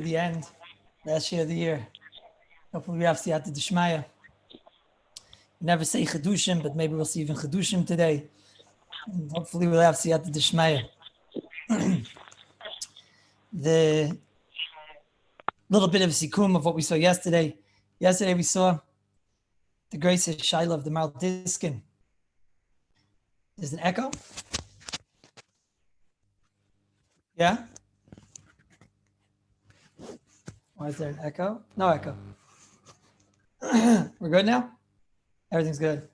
the end, last year of the year. Hopefully we have Siyata D'Shmaya. Never say Chedushim, but maybe we'll see even Chedushim today. And hopefully we'll have Siyata D'Shmaya. The little bit of Sikum of what we saw yesterday. Yesterday we saw the grace of Shaila of the Maldiskin. There's an echo? Yeah? Why is there an echo? No echo. We're good now? Everything's good.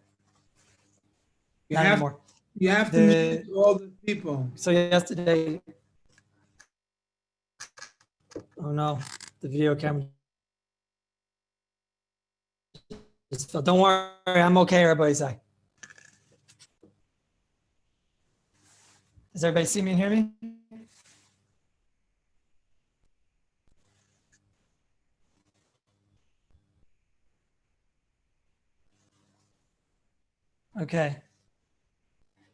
You Not have, anymore. you have to mute all the people. So yesterday, oh no, the video camera just fell. Don't worry, I'm okay, everybody say. Does everybody see me and hear me? Okay.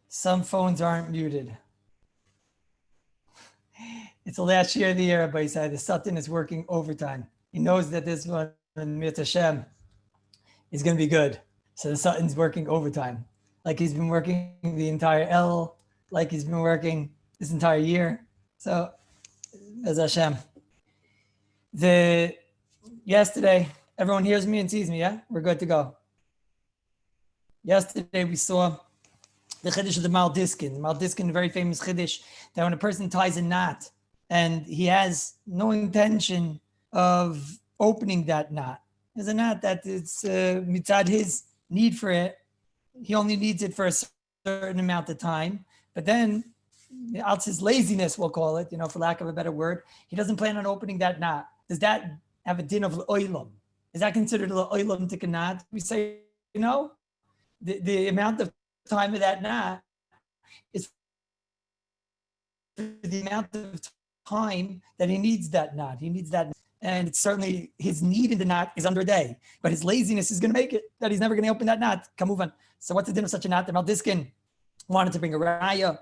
Some phones aren't muted. It's the last year of the year, everybody said. The Satan is working overtime. He knows that this one, Mit Hashem, is going to be good. So the Satan's working overtime. Like he's been working the entire Elul, like he's been working this entire year. So, as Hashem. Yesterday, everyone hears me and sees me, yeah? We're good to go. Yesterday, we saw the Chiddush of the Maldiskin. The Maldiskin, a very famous Chiddush, that when a person ties a knot and he has no intention of opening that knot, there's a knot that it's mitzad his need for it. He only needs it for a certain amount of time. But then, out his laziness, we'll call it, for lack of a better word, he doesn't plan on opening that knot. Does that have a din of l'olam? Is that considered l'olam to knot? We say, the amount of time of that knot is the amount of time that he needs that knot. He needs that, and it's certainly his need in the knot is under a day, but his laziness is going to make it that he's never going to open that knot. Kamuvan. So what's the din of such a knot? The Maldiskin wanted to bring a raya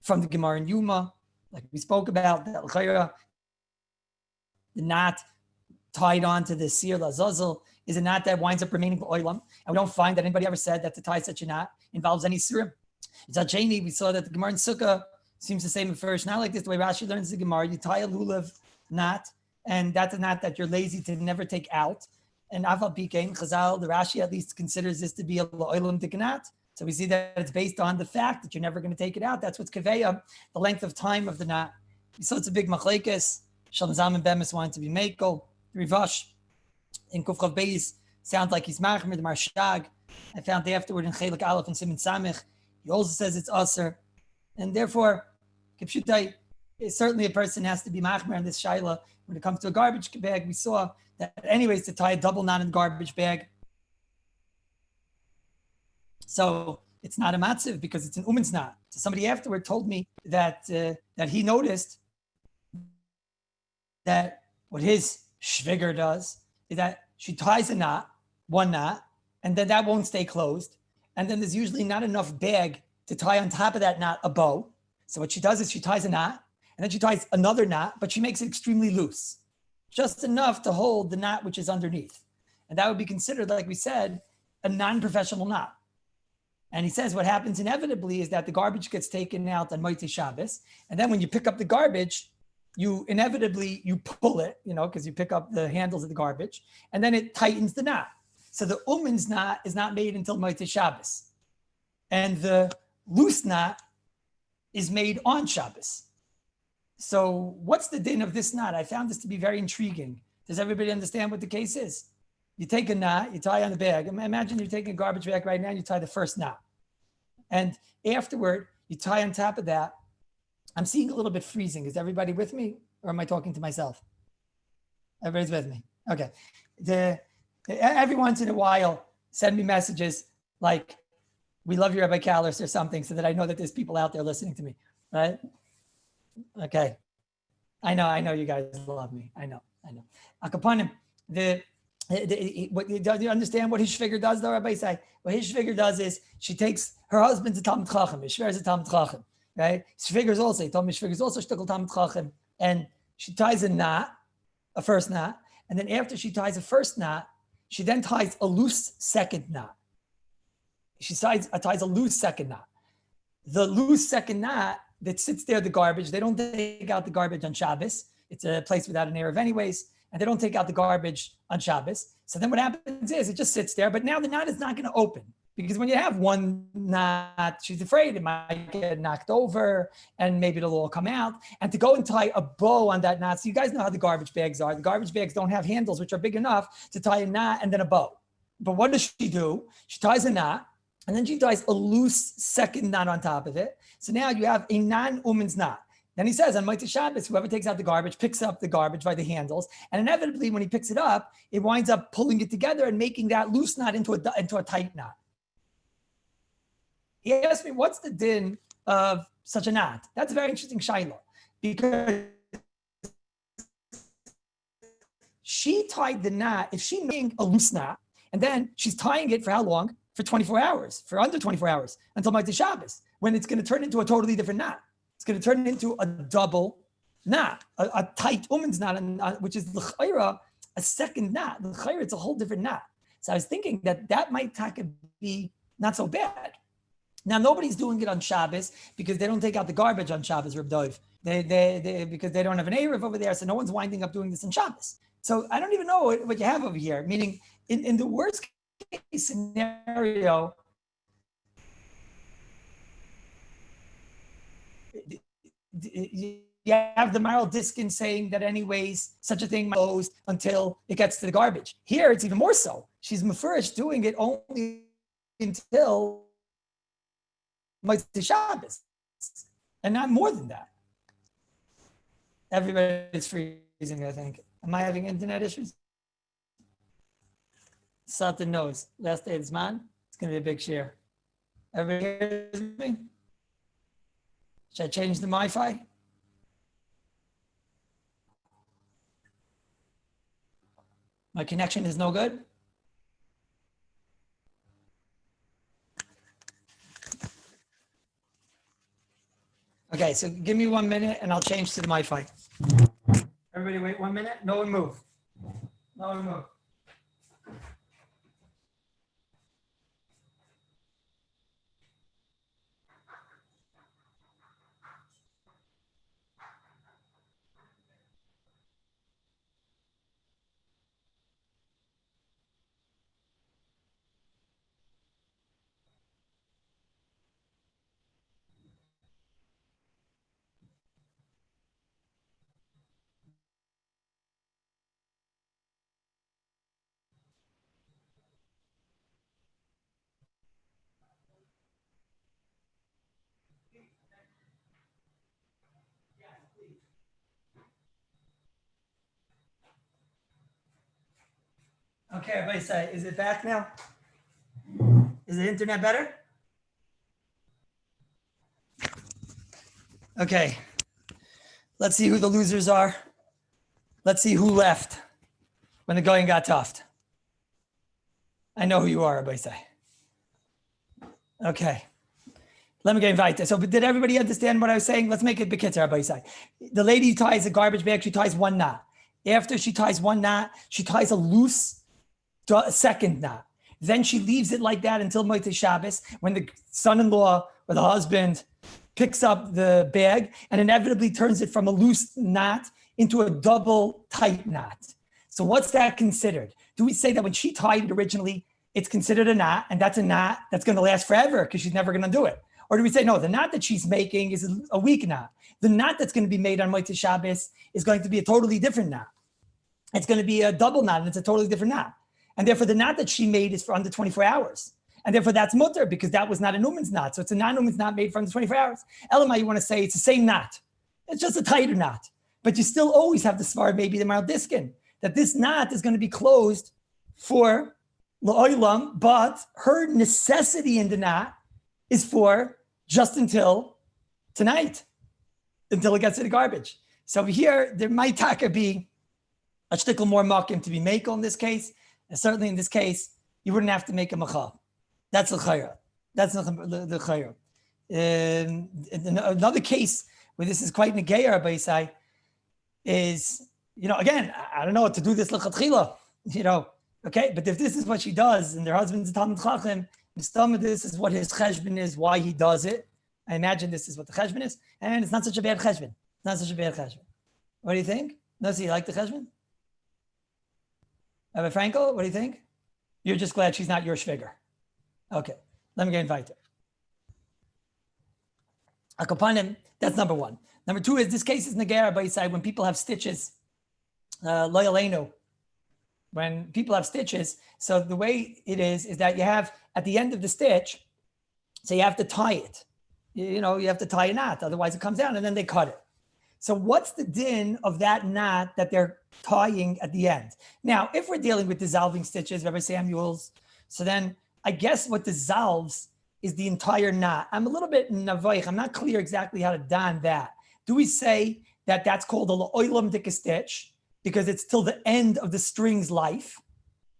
from the Gemara in Yuma, like we spoke about, that the knot tied onto the Sir Lazazel is a knot that winds up remaining oilam, and we don't find that anybody ever said that to tie such a knot involves any surim. Zacheni, we saw that the Gemara in Sukkah seems to say in first, not like this, the way Rashi learns the Gemara, you tie a lulav knot, and that's a knot that you're lazy to never take out. And Aval Pikein, Chazal, the Rashi at least considers this to be a oilam tikanat. So we see that it's based on the fact that you're never going to take it out. That's what's kaveya, the length of time of the knot. So it's a big machlekes. Shalom Zam and Bemis wanted to be mekel. Rivash in Kufchav Beis sounds like he's machmer the Marshag. I found afterward in Chelik Aleph and Simon Samich, he also says it's aser, and therefore, Kipshutai, certainly a person has to be machmer in this shaila when it comes to a garbage bag. We saw that, anyways, to tie a double knot in the garbage bag, so it's not a matziv because it's an umen's knot. So somebody afterward told me that that he noticed that what his shviger does is that she ties a knot, one knot, and then that won't stay closed. And then there's usually not enough bag to tie on top of that knot a bow. So what she does is she ties a knot, and then she ties another knot, but she makes it extremely loose, just enough to hold the knot which is underneath. And that would be considered, like we said, a non-professional knot. And he says what happens inevitably is that the garbage gets taken out on Motzei Shabbos, and then when you pick up the garbage, you pull it, because you pick up the handles of the garbage, and then it tightens the knot. So the umen's knot is not made until Motzei Shabbos, and the loose knot is made on Shabbos. So what's the din of this knot? I found this to be very intriguing. Does everybody understand what the case is? You take a knot, you tie on the bag. Imagine you're taking a garbage bag right now, and you tie the first knot. And afterward, you tie on top of that. I'm seeing a little bit freezing. Is everybody with me, or am I talking to myself? Everybody's with me. Okay. Every once in a while, send me messages like, we love you, Rabbi Kallus, or something, so that I know that there's people out there listening to me, right? Okay. I know you guys love me. I know. Akapanim, do you understand what his shviger does, though, Rabbi Say? What his shviger does is she takes her husband's a Talmud Chacham. His shviger is a Talmud Chacham, right? His shviger is also, he told me his shviger is also shtickle Talmud Chacham. And she ties a knot a first knot. And then after she ties a first knot, she then ties a loose second knot. She ties a loose second knot. The loose second knot that sits there, the garbage, they don't take out the garbage on Shabbos. It's a place without an Erev anyways, and they don't take out the garbage on Shabbos. So then what happens is it just sits there, but now the knot is not going to open because when you have one knot, she's afraid it might get knocked over and maybe it'll all come out. And to go and tie a bow on that knot, so you guys know how the garbage bags are. The garbage bags don't have handles, which are big enough to tie a knot and then a bow. But what does she do? She ties a knot, and then she ties a loose second knot on top of it. So now you have a non-umen's knot. Then he says on Motzei Shabbos, whoever takes out the garbage picks up the garbage by the handles, and inevitably when he picks it up, it winds up pulling it together and making that loose knot into a tight knot. He asked me, what's the din of such a knot? That's a very interesting shaila, because she tied the knot, if she made a loose knot, and then she's tying it for how long? For 24 hours, for under 24 hours, until Motzei Shabbos, when it's going to turn into a totally different knot. It's going to turn into a double knot, a tight woman's knot, which is l'chayra, a second knot. L'chayra, it's a whole different knot. So I was thinking that might be not so bad. Now, nobody's doing it on Shabbos because they don't take out the garbage on Shabbos, Reb Dov. They because they don't have an Erev over there, so no one's winding up doing this on Shabbos. So I don't even know what you have over here, meaning in the worst case scenario, you have the Maral Diskin saying that anyways, such a thing goes until it gets to the garbage. Here, it's even more so. She's mefurish doing it only until Motzei Shabbos, and not more than that. Everybody's freezing, I think. Am I having internet issues? Satan knows. Last day of this month, it's going to be a big share. Everybody hears me? Should I change the Wi-Fi? My connection is no good. Okay, so give me 1 minute and I'll change to the Wi-Fi. Everybody wait 1 minute. No one move. No one move. Okay, everybody say, is it back now? Is the internet better? Okay, let's see who the losers are. Let's see who left when the going got tough. I know who you are, everybody say. Okay, let me get invited. So did everybody understand what I was saying? Let's make it bekitzer, everybody say. The lady ties a garbage bag, she ties one knot. After she ties one knot, she ties a loose second knot. Then she leaves it like that until Motzei Shabbos, when the son-in-law or the husband picks up the bag and inevitably turns it from a loose knot into a double tight knot. So what's that considered? Do we say that when she tied it originally, it's considered a knot, and that's a knot that's going to last forever because she's never going to do it? Or do we say, no, the knot that she's making is a weak knot. The knot that's going to be made on Motzei Shabbos is going to be a totally different knot. It's going to be a double knot, and it's a totally different knot. And therefore, the knot that she made is for under 24 hours. And therefore, that's mutter because that was not a Newman's knot. So it's a non-Newman's knot made for under 24 hours. Elamai, you want to say it's the same knot. It's just a tighter knot. But you still always have the svar, maybe the Maral Diskin, that this knot is going to be closed for la'olam, but her necessity in the knot is for just until tonight, until it gets to the garbage. So here, there might taka be a shtickle more makim to be makel in this case. And certainly in this case, you wouldn't have to make a machal. That's the chayra. That's the chayra. Another case where this is quite negeir, Rabbi Yisai, is again, I don't know what to do this lechatchila, okay, but if this is what she does and their husband's a Talmid Chacham, this is what his cheshbon is, why he does it. I imagine this is what the cheshbon is, and it's not such a bad cheshbon. Not such a bad cheshbon. What do you think? Nossi, you like the cheshbon? Rabbi Frankel, what do you think? You're just glad she's not your shviger. Okay, let me get invited. Akapanim, that's number one. Number two is this case is negera by side when people have stitches. Loyalenu. When people have stitches, so the way it is that you have at the end of the stitch, so you have to tie it. You have to tie a knot, otherwise it comes down and then they cut it. So what's the din of that knot that they're tying at the end? Now, if we're dealing with dissolving stitches, Rabbi Samuel's, so then I guess what dissolves is the entire knot. I'm a little bit navoich. I'm not clear exactly how to don that. Do we say that that's called a lo'olam dik stitch because it's till the end of the string's life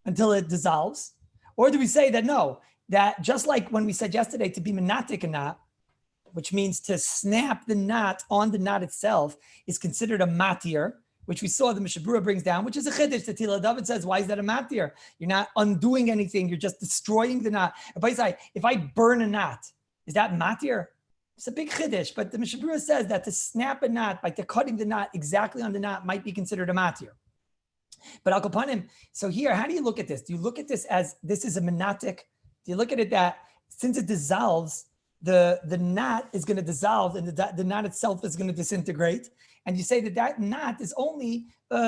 until it dissolves? Or do we say that no, that just like when we said yesterday to be menatik a knot, which means to snap the knot on the knot itself, is considered a matir, which we saw the Mishabura brings down, which is a chiddush. The Tila David says, why is that a matir? You're not undoing anything. You're just destroying the knot. If I burn a knot, is that matir? It's a big chiddush, but the Mishabura says that to snap a knot by cutting the knot exactly on the knot might be considered a matir. But Al Kapanim, so here, how do you look at this? Do you look at this as this is a menatic? Do you look at it that since it dissolves, the knot is going to dissolve and the knot itself is going to disintegrate. And you say that knot is only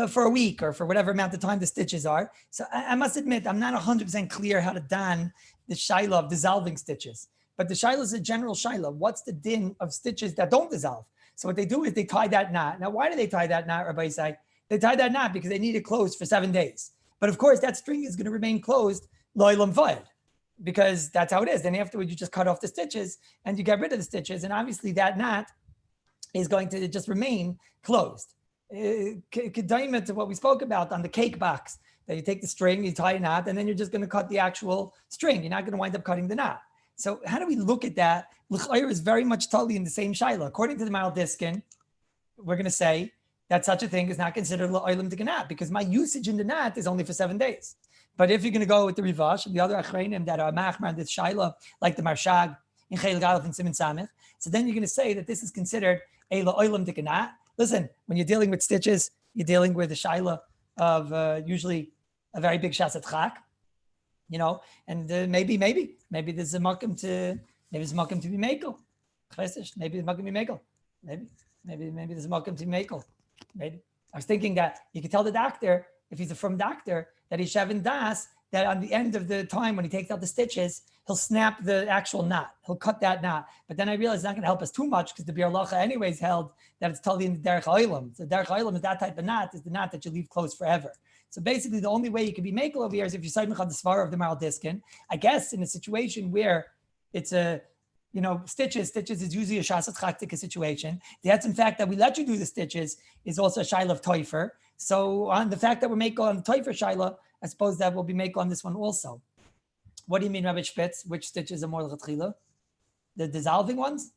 for a week or for whatever amount of time the stitches are. So I must admit, I'm not 100% clear how to don the shaila of dissolving stitches. But the shaila is a general shaila. What's the din of stitches that don't dissolve? So what they do is they tie that knot. Now, why do they tie that knot, Rabbi Isai? They tie that knot because they need it closed for 7 days. But of course, that string is going to remain closed, lo'ilam vayed, because that's how it is. Then afterwards, you just cut off the stitches and you get rid of the stitches. And obviously that knot is going to just remain closed. Kedaima to what we spoke about on the cake box, that you take the string, you tie a knot, and then you're just going to cut the actual string. You're not going to wind up cutting the knot. So how do we look at that? L'chayr is very much totally in the same shaila. According to the Maral Diskin, we're going to say that such a thing is not considered l'olam t'ganat because my usage in the knot is only for 7 days. But if you're going to go with the Rivash and the other achreinim that are machmar this shaila, like the Marshag in Chayil Galef and Simon Samech, so then you're going to say that this is considered a l'olam t'ganat. Listen, when you're dealing with stitches, you're dealing with the shaila of usually a very big shasat chak, and maybe there's a makom to be mekel. Maybe there's makom to be mekel. Maybe there's a makom to be mekel. Maybe I was thinking that you could tell the doctor if he's a from doctor that he's shavin das that on the end of the time when he takes out the stitches he'll snap the actual knot. He'll cut that knot. But then I realized it's not going to help us too much because the Biur Halacha anyways held that it's totally in the derech ha'olam. So derech ha'olam is that type of knot, is the knot that you leave closed forever. So basically, the only way you can be makel over here is if you side on the svara of the Maral Diskin. I guess in a situation where it's a, stitches is usually a shasat chaktika situation. The in fact that we let you do the stitches is also a shaila of toifer. So on the fact that we're makel on the toifer shaila, I suppose that we'll be makel on this one also. What do you mean, Rabbi Spitz? Which stitches are more l'chatchila? The dissolving ones?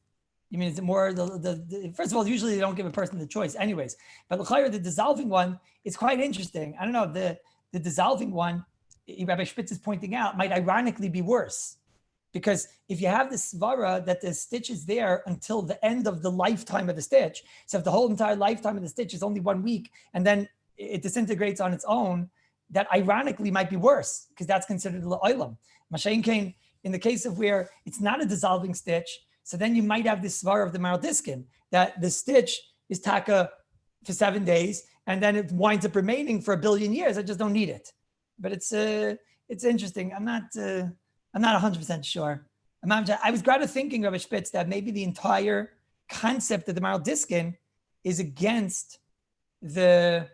You mean is it more the first of all, usually they don't give a person the choice anyways. But the dissolving one is quite interesting. I don't know, the dissolving one, Rabbi Spitz is pointing out, might ironically be worse. Because if you have this svara that the stitch is there until the end of the lifetime of the stitch, so if the whole entire lifetime of the stitch is only 1 week and then it disintegrates on its own, that ironically might be worse because that's considered l'olam. Mashayin Kain, in the case of where it's not a dissolving stitch, so then you might have this svara of the Maral Diskin that the stitch is taka for 7 days and then it winds up remaining for 1 billion years. I just don't need it. But it's interesting. I'm not 100% sure. I was rather thinking, Rabbi Spitz, that maybe the entire concept of the Maral Diskin is against the.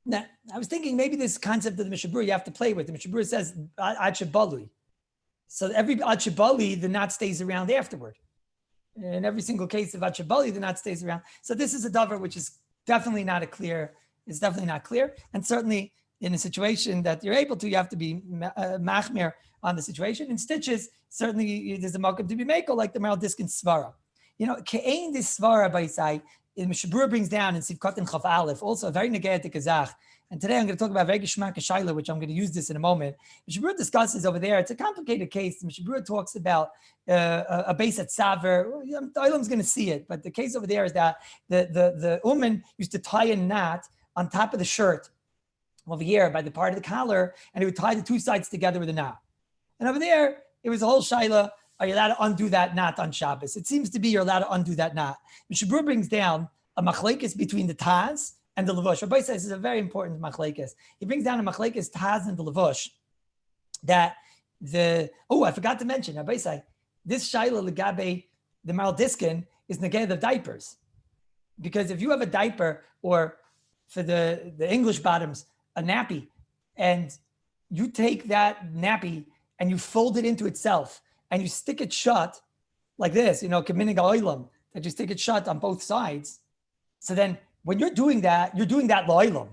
Now, I was thinking maybe this concept of the Mishabura you have to play with. The Mishabura says ad shebalui. So every ad shebali, the knot stays around afterward. In every single case of ad shebali, the knot stays around. So this is a davar which is definitely not clear. And certainly in a situation that you're able to, you have to be machmir on the situation. In stitches, certainly there's a makom to be makel, like the Maral Diskin svara. Ke'ein this svara by say, Mishabura brings down in Sivkot and Chav Aleph, also a very negative kazach. And today I'm going to talk about very Geshmak Shaila, which I'm going to use this in a moment. Mishabura discusses over there. It's a complicated case. Mishabura talks about a base at Saver. The Olam's going to see it, but the case over there is that the woman used to tie a knot on top of the shirt over here by the part of the collar, and he would tie the two sides together with a knot. And over there, it was a whole Shaila. Are you allowed to undo that knot on Shabbos? It seems to be you're allowed to undo that knot. Mishabur brings down a machlekes between the Taz and the Levush. Rabbi says this is a very important machlekes. He brings down a machlekes Taz and the Levush. That I forgot to mention, Rabbi says, this Shaila Legabe, the Maldiskin, is negay of diapers. Because if you have a diaper, or for the English bottoms, a nappy, and you take that nappy and you fold it into itself, and you stick it shut like this, kaminig ha'olam, that you stick it shut on both sides. So then when you're doing that la'olam,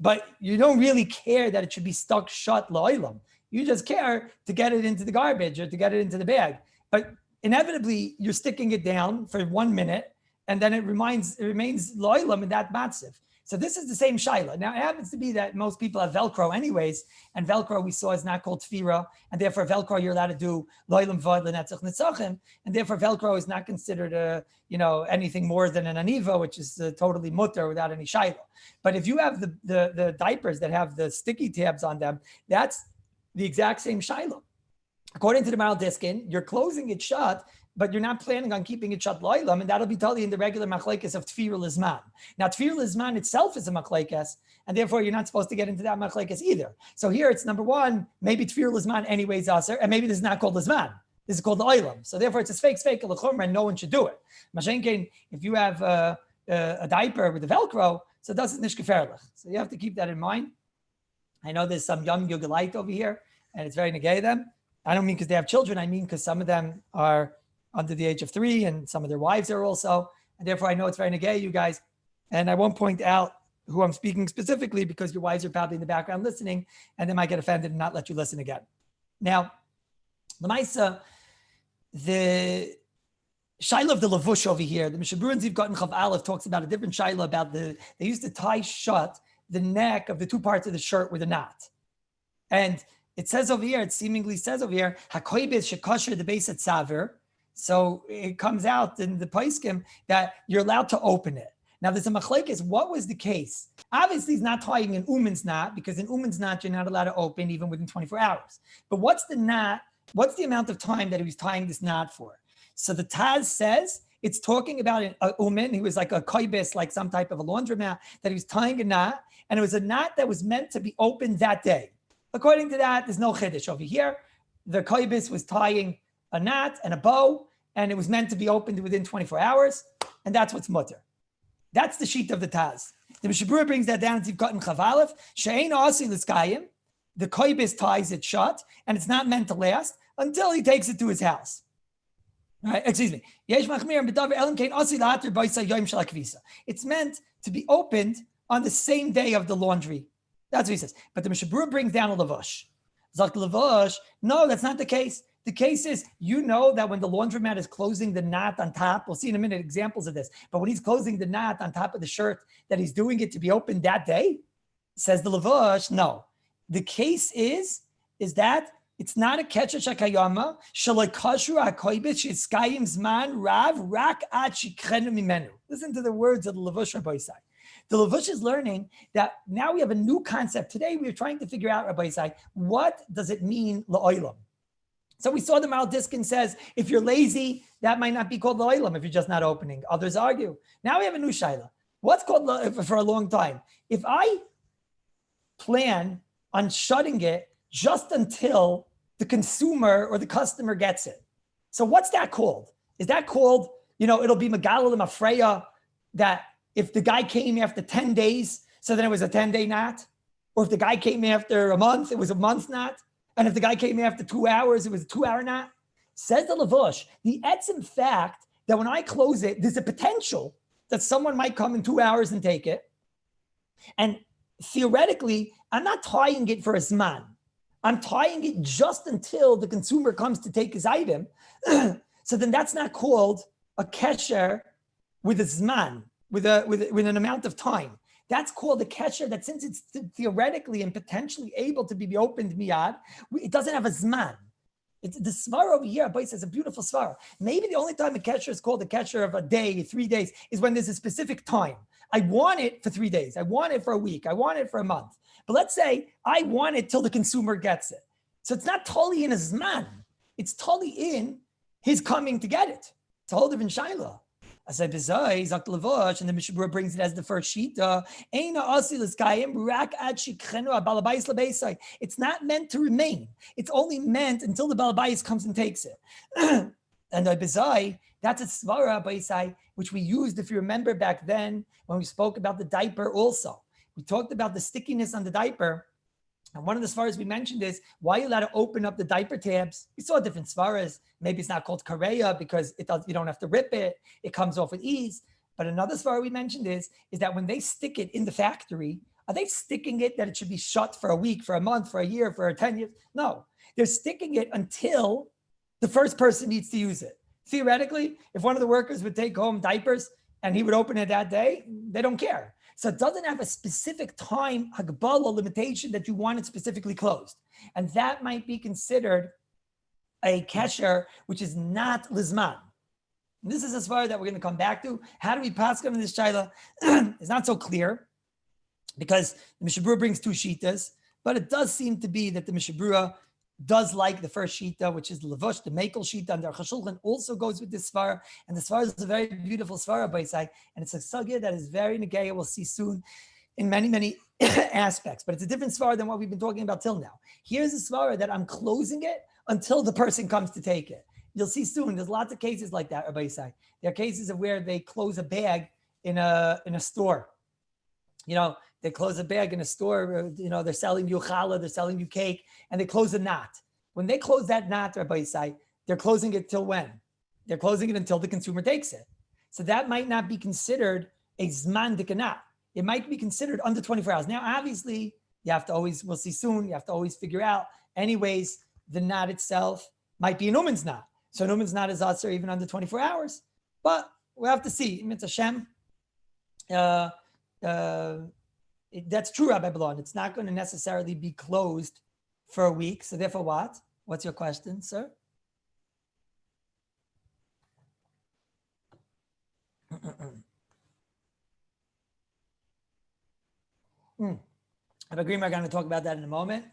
but you don't really care that it should be stuck shut la'olam. You just care to get it into the garbage or to get it into the bag. But inevitably, you're sticking it down for 1 minute, and then it remains la'olam in that matziv. So this is the same shaila. Now, it happens to be that most people have Velcro anyways, and Velcro we saw is not called tefira, and therefore Velcro you're allowed to do lo'ilam vod lenetzach netzachim, and therefore Velcro is not considered anything more than an aniva, which is totally mutter without any shaila. But if you have the diapers that have the sticky tabs on them, that's the exact same shaila. According to the Maral Diskin, you're closing it shut, but you're not planning on keeping it shut lo'ilam, and that'll be totally in the regular machlekes of tefira lizman. Now, tefira lizman itself is a machlekes, and therefore you're not supposed to get into that machlekes either. So here it's number one, maybe tefira lizman anyways aser, and maybe this is not called lizman. This is called lo'ilam. So therefore it's a fake l'chumra, and no one should do it. Mashenkein, if you have a diaper with the Velcro, so that's nish gefährlich. So you have to keep that in mind. I know there's some young Yugalite over here, and it's very negay them. I don't mean because they have children. I mean because some of them are under the age of 3, and some of their wives are also, and therefore I know it's very negay, you guys. And I won't point out who I'm speaking specifically because your wives are probably in the background listening, and they might get offended and not let you listen again. Now, the Maisa, the Shaila of the Levush over here, the Mishabur and Zivkot and Chav Aleph talks about a different Shaila about they used to tie shut the neck of the two parts of the shirt with a knot. And it says over here, hakoybes shekasher the base at saver. So it comes out in the Paiskim that you're allowed to open it. Now there's a machlekes. What was the case? Obviously, he's not tying an uman's knot, because in uman's knot you're not allowed to open even within 24 hours. But what's the knot? What's the amount of time that he was tying this knot for? So the Taz says it's talking about an uman who was like a koibis, like some type of a laundromat, that he was tying a knot, and it was a knot that was meant to be opened that day. According to that, there's no chiddush over here. The koibis was tying a knot and a bow, and it was meant to be opened within 24 hours, and that's what's mutter. That's the sheet of the Taz. The Mishabura brings that down to Tivkot and Chav Aleph. She'ein asi l'skayim. The koibis ties it shut, and it's not meant to last until he takes it to his house. All right, excuse me. Yesh machmir b'davar elam kein asi la'ater b'isa yom shel hakvisa. It's meant to be opened on the same day of the laundry. That's what he says. But the Mishabura brings down a Levush. Zak Levush, no, that's not the case. The case is, that when the laundromat is closing the knot on top, we'll see in a minute examples of this, but when he's closing the knot on top of the shirt, that he's doing it to be opened that day, says the Levush, no. The case is that it's not a ketcha shakayama, shalakashu hakoibit sheskayim zman rav rak ad shikrenu mimenu. Listen to the words of the Levush Rabbi Isai. The Levush is learning that now we have a new concept. Today we are trying to figure out, Rabbi Isai, what does it mean la'olam? So we saw the Maral Diskin says, if you're lazy, that might not be called la'olam if you're just not opening. Others argue. Now we have a new shaila. What's called for a long time? If I plan on shutting it just until the consumer or the customer gets it. So what's that called? Is that called, it'll be Megalal Mafreya, that if the guy came after 10 days, so then it was a 10-day knot? Or if the guy came after a month, it was a month knot? And if the guy came after 2 hours, it was a 2-hour knot? Says the Levush, the etzim fact that when I close it, there's a potential that someone might come in 2 hours and take it. And theoretically, I'm not tying it for a zman. I'm tying it just until the consumer comes to take his item. So then that's not called a kesher with a zman. with an amount of time. That's called a kesher that, since it's theoretically and potentially able to be opened miyad, it doesn't have a zman. It's the svara over here. Rabbi says a beautiful svara. Maybe the only time a kesher is called a kesher of a day, 3 days, is when there's a specific time. I want it for 3 days. I want it for a week. I want it for a month. But let's say I want it till the consumer gets it. So it's not totally in his zman. It's totally in his coming to get it. It's a whole different shaila. I said, Bezai, Zak Levush, and the Mishabura brings it as the first shita. It's not meant to remain. It's only meant until the Balabayis comes and takes it. And the Bezai, that's a svara, Baisai, which we used, if you remember back then, when we spoke about the diaper also. We talked about the stickiness on the diaper. And one of the svaras we mentioned is, why are you allowed to open up the diaper tabs? We saw different svaras. Maybe it's not called kareya because you don't have to rip it. It comes off with ease. But another svara we mentioned is that when they stick it in the factory, are they sticking it that it should be shut for a week, for a month, for a year, for 10 years? No, they're sticking it until the first person needs to use it. Theoretically, if one of the workers would take home diapers and he would open it that day, they don't care. So it doesn't have a specific time, hagbala limitation that you want it specifically closed. And that might be considered a kesher, which is not lizman. And this is a svara that we're going to come back to. How do we pass on this shaila? It's not so clear because the Mishabura brings two shitas, but it does seem to be that the Mishabura does like the first shita, which is the levush, the makel shita, and the Shulchan also goes with this svara. And the svara is a very beautiful svara, Baisai, and it's a sugya that is very negaya. We'll see soon in many, many aspects, but it's a different svara than what we've been talking about till now. Here's a svara that I'm closing it until the person comes to take it. You'll see soon. There's lots of cases like that, Baisai. There are cases of where they close a bag in a store. They close a bag in a store, they're selling you challah, they're selling you cake, and they close a knot. When they close that knot, Rabbi say, they're closing it till when? They're closing it until the consumer takes it. So that might not be considered a zman dikanat. It might be considered under 24 hours. Now, obviously, you have to always, we'll see soon, you have to always figure out, anyways, the knot itself might be an uman's knot. So an uman's knot is also even under 24 hours. But we'll have to see. It's Hashem. That's true, Rabbi Balon. It's not going to necessarily be closed for a week. So therefore what? What's your question, sir? I agree. We're going to talk about that in a moment.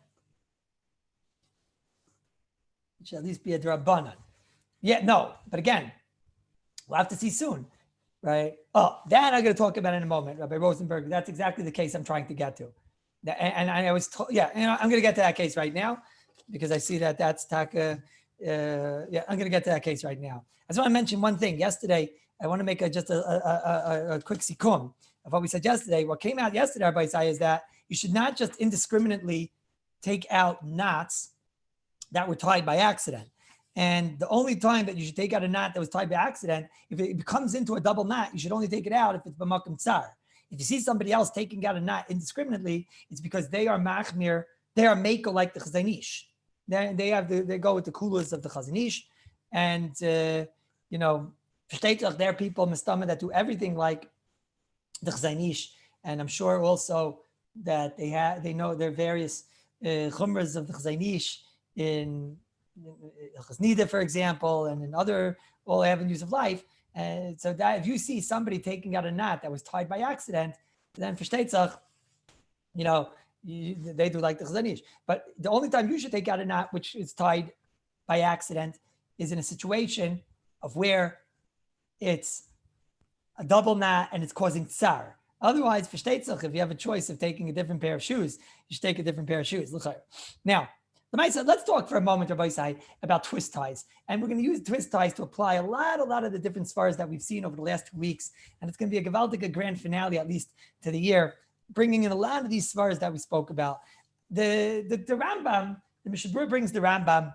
It should at least be a drabanan. Yeah, no. But again, we'll have to see soon. Right. Oh, that I'm going to talk about in a moment, Rabbi Rosenberg. That's exactly the case I'm trying to get to. And I was told, I'm going to get to that case right now because I see that that's taka. I'm going to get to that case right now. I just want to mention one thing. Yesterday, I want to make just a quick sikum of what we said yesterday. What came out yesterday, Rabbi Isai, is that you should not just indiscriminately take out knots that were tied by accident. And the only time that you should take out a knot that was tied by accident, if it comes into a double knot, you should only take it out if it's b'makom tsar. If you see somebody else taking out a knot indiscriminately, it's because they are machmir, they are mako like the chazanish. They go with the Kallus of the chazanish, and there are people mistama that do everything like the chazanish, and I'm sure also that they know their various chumras of the chazanish in Nida, for example, and in other all avenues of life. And so that if you see somebody taking out a knot that was tied by accident, then for shteitzach, they do like the chazanish. But the only time you should take out a knot which is tied by accident is in a situation of where it's a double knot and it's causing tsar. Otherwise, for shteitzach, if you have a choice of taking a different pair of shoes, you should take a different pair of shoes. Now, let's talk for a moment, Rabbi Isai, about twist ties. And we're going to use twist ties to apply a lot of the different svaras that we've seen over the last 2 weeks. And it's going to be a gewaldige grand finale, at least to the year, bringing in a lot of these svaras that we spoke about. The Rambam, the Mishabura brings the Rambam.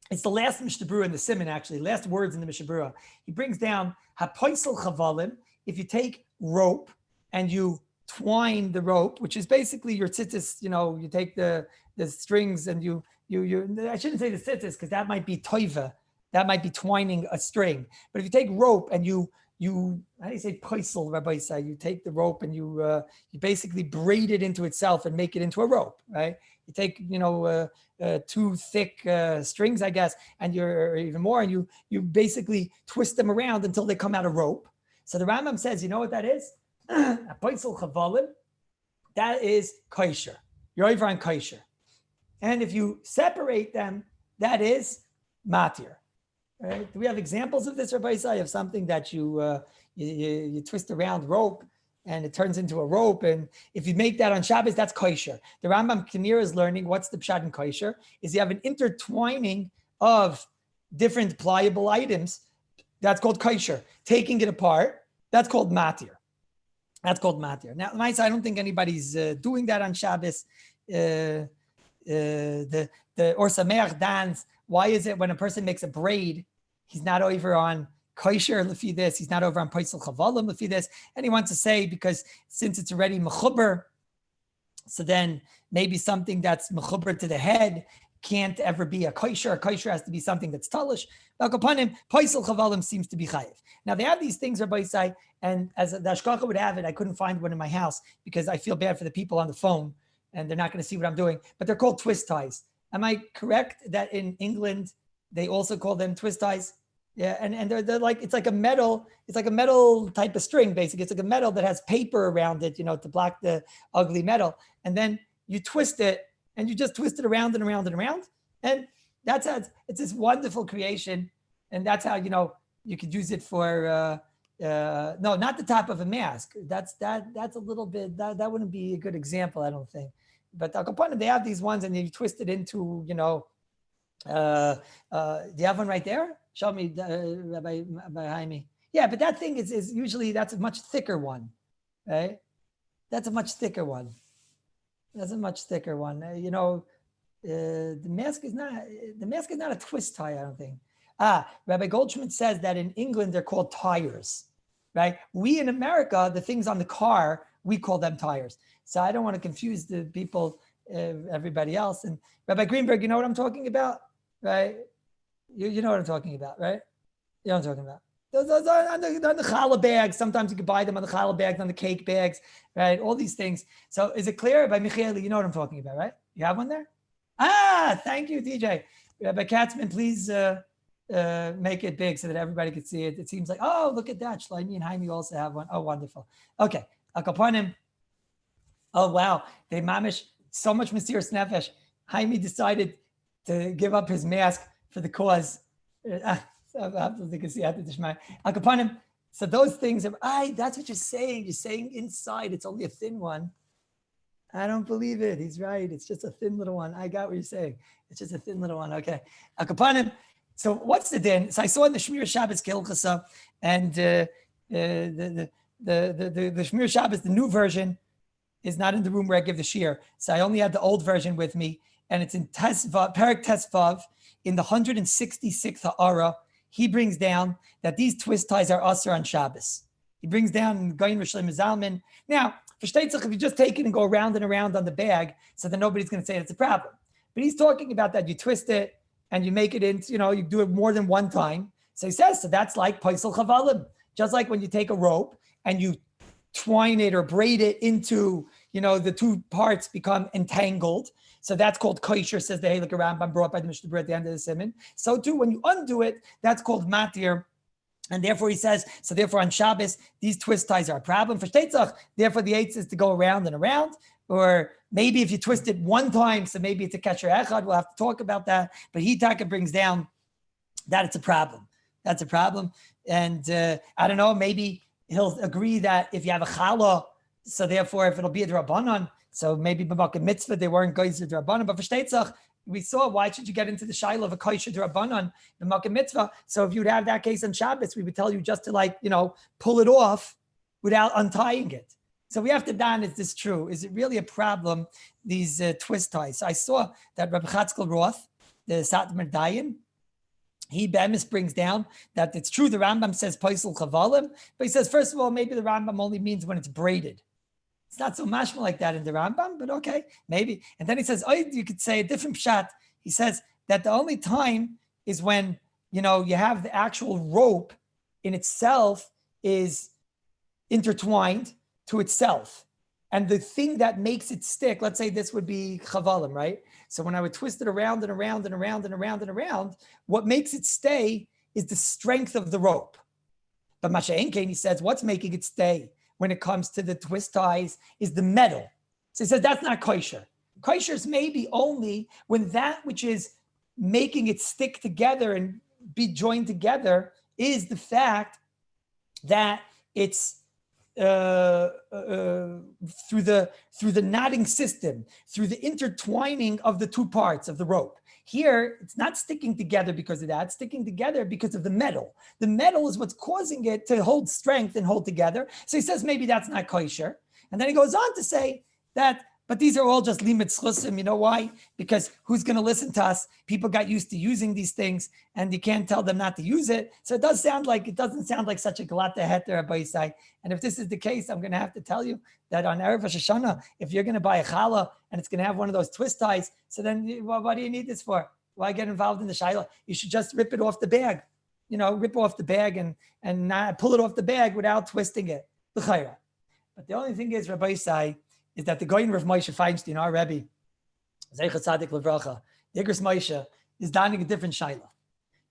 It's the last Mishabura in the Siman, actually, last words in the Mishabura. He brings down hapoisel chavalim. If you take rope and you twine the rope, which is basically your tzitzis, you take the strings and you I shouldn't say the tzitzis because that might be toiva, that might be twining a string. But if you take rope and you how do you say poisel, Rabbi say? You take the rope and you basically braid it into itself and make it into a rope, right? You take, two thick strings, I guess, and you're even more, and you basically twist them around until they come out a rope. So the Rambam says, you know what that is? A poisel chavalim, that is kosher. You're over on kosher. And if you separate them, that is matir. Right? Do we have examples of this, Rabbi Isai, of something that you twist around rope and it turns into a rope? And if you make that on Shabbos, that's kosher. The Rambam Kinir is learning what's the pshat in kosher is you have an intertwining of different pliable items. That's called kosher. Taking it apart, that's called matir. That's called matir. Now, I don't think anybody's doing that on Shabbos. The Or Sameach dance. Why is it when a person makes a braid, he's not over on kosher lefi this, he's not over on poisel chavalim lefi this, and he wants to say because since it's already mechuber, so then maybe something that's mechuber to the head can't ever be a kosher. A kosher has to be something that's talish. Like upon him, poisel chavalim seems to be chayiv. Now they have these things, Rabbi Isai, and as the Ashkacha would have it, I couldn't find one in my house because I feel bad for the people on the phone and they're not going to see what I'm doing, but they're called twist ties. Am I correct that in England they also call them twist ties? Yeah, and they're like it's like a metal type of string basically. It's like a metal that has paper around it, to block the ugly metal, and then you twist it and you just twist it around and around and around, and that's how it's this wonderful creation, and that's how you could use it for no, not the top of a mask. That's a little bit that wouldn't be a good example, I don't think. But Al Capone, they have these ones and you twist it into, do you have one right there? Show me, Rabbi Jaime. Yeah, but that thing is usually, that's a much thicker one, right? That's a much thicker one. The mask is not a twist tie, I don't think. Rabbi Goldschmidt says that in England, they're called tires, right? We in America, the things on the car, we call them tires. So I don't want to confuse the people, everybody else. And Rabbi Greenberg, you know what I'm talking about, right? You know what I'm talking about, right? You know what I'm talking about. Those are on the challah bags. Sometimes you can buy them on the challah bags, on the cake bags, right? All these things. So is it clear? By Michael, you know what I'm talking about, right? You have one there? Thank you, TJ. Rabbi Katzman, please make it big so that everybody can see it. It seems like, oh, look at that. Shlomi and Jaime also have one. Oh, wonderful. Okay. Akaponim. Oh, wow. They mamish so much mysterious nefesh. Jaime decided to give up his mask for the cause. So those things, that's what you're saying. You're saying inside, it's only a thin one. I don't believe it. He's right. It's just a thin little one. I got what you're saying. It's just a thin little one. Okay. So what's the din? So I saw in the Shmir Shabbos Hilchos, and the Shmir Shabbos, the new version, is not in the room where I give the shir. So I only had the old version with me, and it's in Tesvav, Perek Tesvav, in the 166th ha'ara. He brings down that these twist ties are usher on Shabbos. He brings down Goyin Rishlim Zalman. Now, for Shteitzach, if you just take it and go around and around on the bag, so then nobody's going to say it's a problem. But he's talking about that you twist it and you make it into, you do it more than one time. So he says, so that's like Paisel Chavalim. Just like when you take a rope and you twine it or braid it into, the two parts become entangled. So that's called kosher, says the Heilige Rambam brought by the Mishnah Berurah at the end of the Siman. So too, when you undo it, that's called matir. And therefore he says, so therefore on Shabbos, these twist ties are a problem for Shteitzach. Therefore the eighth is to go around and around. Or maybe if you twist it one time, so maybe it's a kesher echad. We'll have to talk about that. But Hitaka brings down that it's a problem. That's a problem. And I don't know, maybe he'll agree that if you have a challah, so therefore if it'll be a drabanan, so maybe b'makom mitzvah, they weren't going to drabanan. But for Shteitzach, we saw, why should you get into the shaila of a kosher drabanan, b'makom mitzvah? So if you'd have that case on Shabbos, we would tell you just to pull it off without untying it. So we have to don, is this true? Is it really a problem, these twist ties? So I saw that Rabbi Chatzkel Roth, the Satmar Dayan, he Bemis brings down that it's true. The Rambam says Paisel Chavalim, but he says, first of all, maybe the Rambam only means when it's braided. It's not so mashma like that in the Rambam, but okay, maybe. And then he says, oh, you could say a different pshat. He says that the only time is when, you have the actual rope in itself is intertwined to itself. And the thing that makes it stick, let's say this would be chavalim, right? So when I would twist it around and around and around and around and around, what makes it stay is the strength of the rope. But Masha Enkein, he says, what's making it stay when it comes to the twist ties is the metal. So he says that's not kosher. Kosher is maybe only when that which is making it stick together and be joined together is the fact that it's through the knotting system, through the intertwining of the two parts of the rope. Here, it's not sticking together because of that. It's sticking together because of the metal. The metal is what's causing it to hold strength and hold together. So he says maybe that's not kosher. And then he goes on to say that, but these are all just limit schlusim. You know why? Because who's going to listen to us? People got used to using these things, and you can't tell them not to use it. So it doesn't sound like such a galata heter Rabbi Yisai. And if this is the case, I'm going to have to tell you that on Erev Hashana, if you're going to buy a challah and it's going to have one of those twist ties, so then what do you need this for? Why get involved in the shayla? You should just rip it off the bag. Rip off the bag and not pull it off the bag without twisting it. But the only thing is, Rabbi Yisai, is that the Goyin Rav Moshe Feinstein, our Rabbi, Zeicha Tzadik Levracha, the Igros Moshe is donning a different shayla.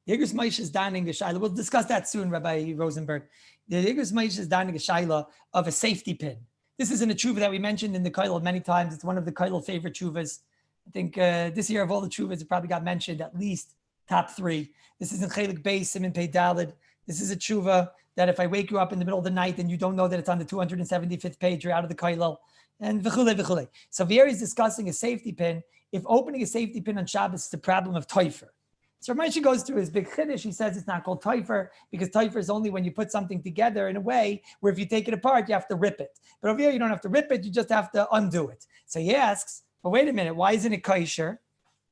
The Igros Moshe is donning a shayla. We'll discuss that soon, Rabbi Rosenberg. The Igros Moshe is donning a shayla of a safety pin. This isn't a tshuva that we mentioned in the Kollel many times. It's one of the Kollel favorite tshuvas. I think this year of all the tshuvas, it probably got mentioned at least top 3. This is in Chelik Beis, Siman Pei Daled. This is a tshuva that if I wake you up in the middle of the night and you don't know that it's on the 275th page, you're out of the Kollel. And v'chule, v'chule. So here he's discussing a safety pin. If opening a safety pin on Shabbos is the problem of toifer. So Ramesh goes through his big chiddush. He says it's not called toifer because toifer is only when you put something together in a way where if you take it apart, you have to rip it. But over here, you don't have to rip it. You just have to undo it. So he asks, but wait a minute, why isn't it kosher?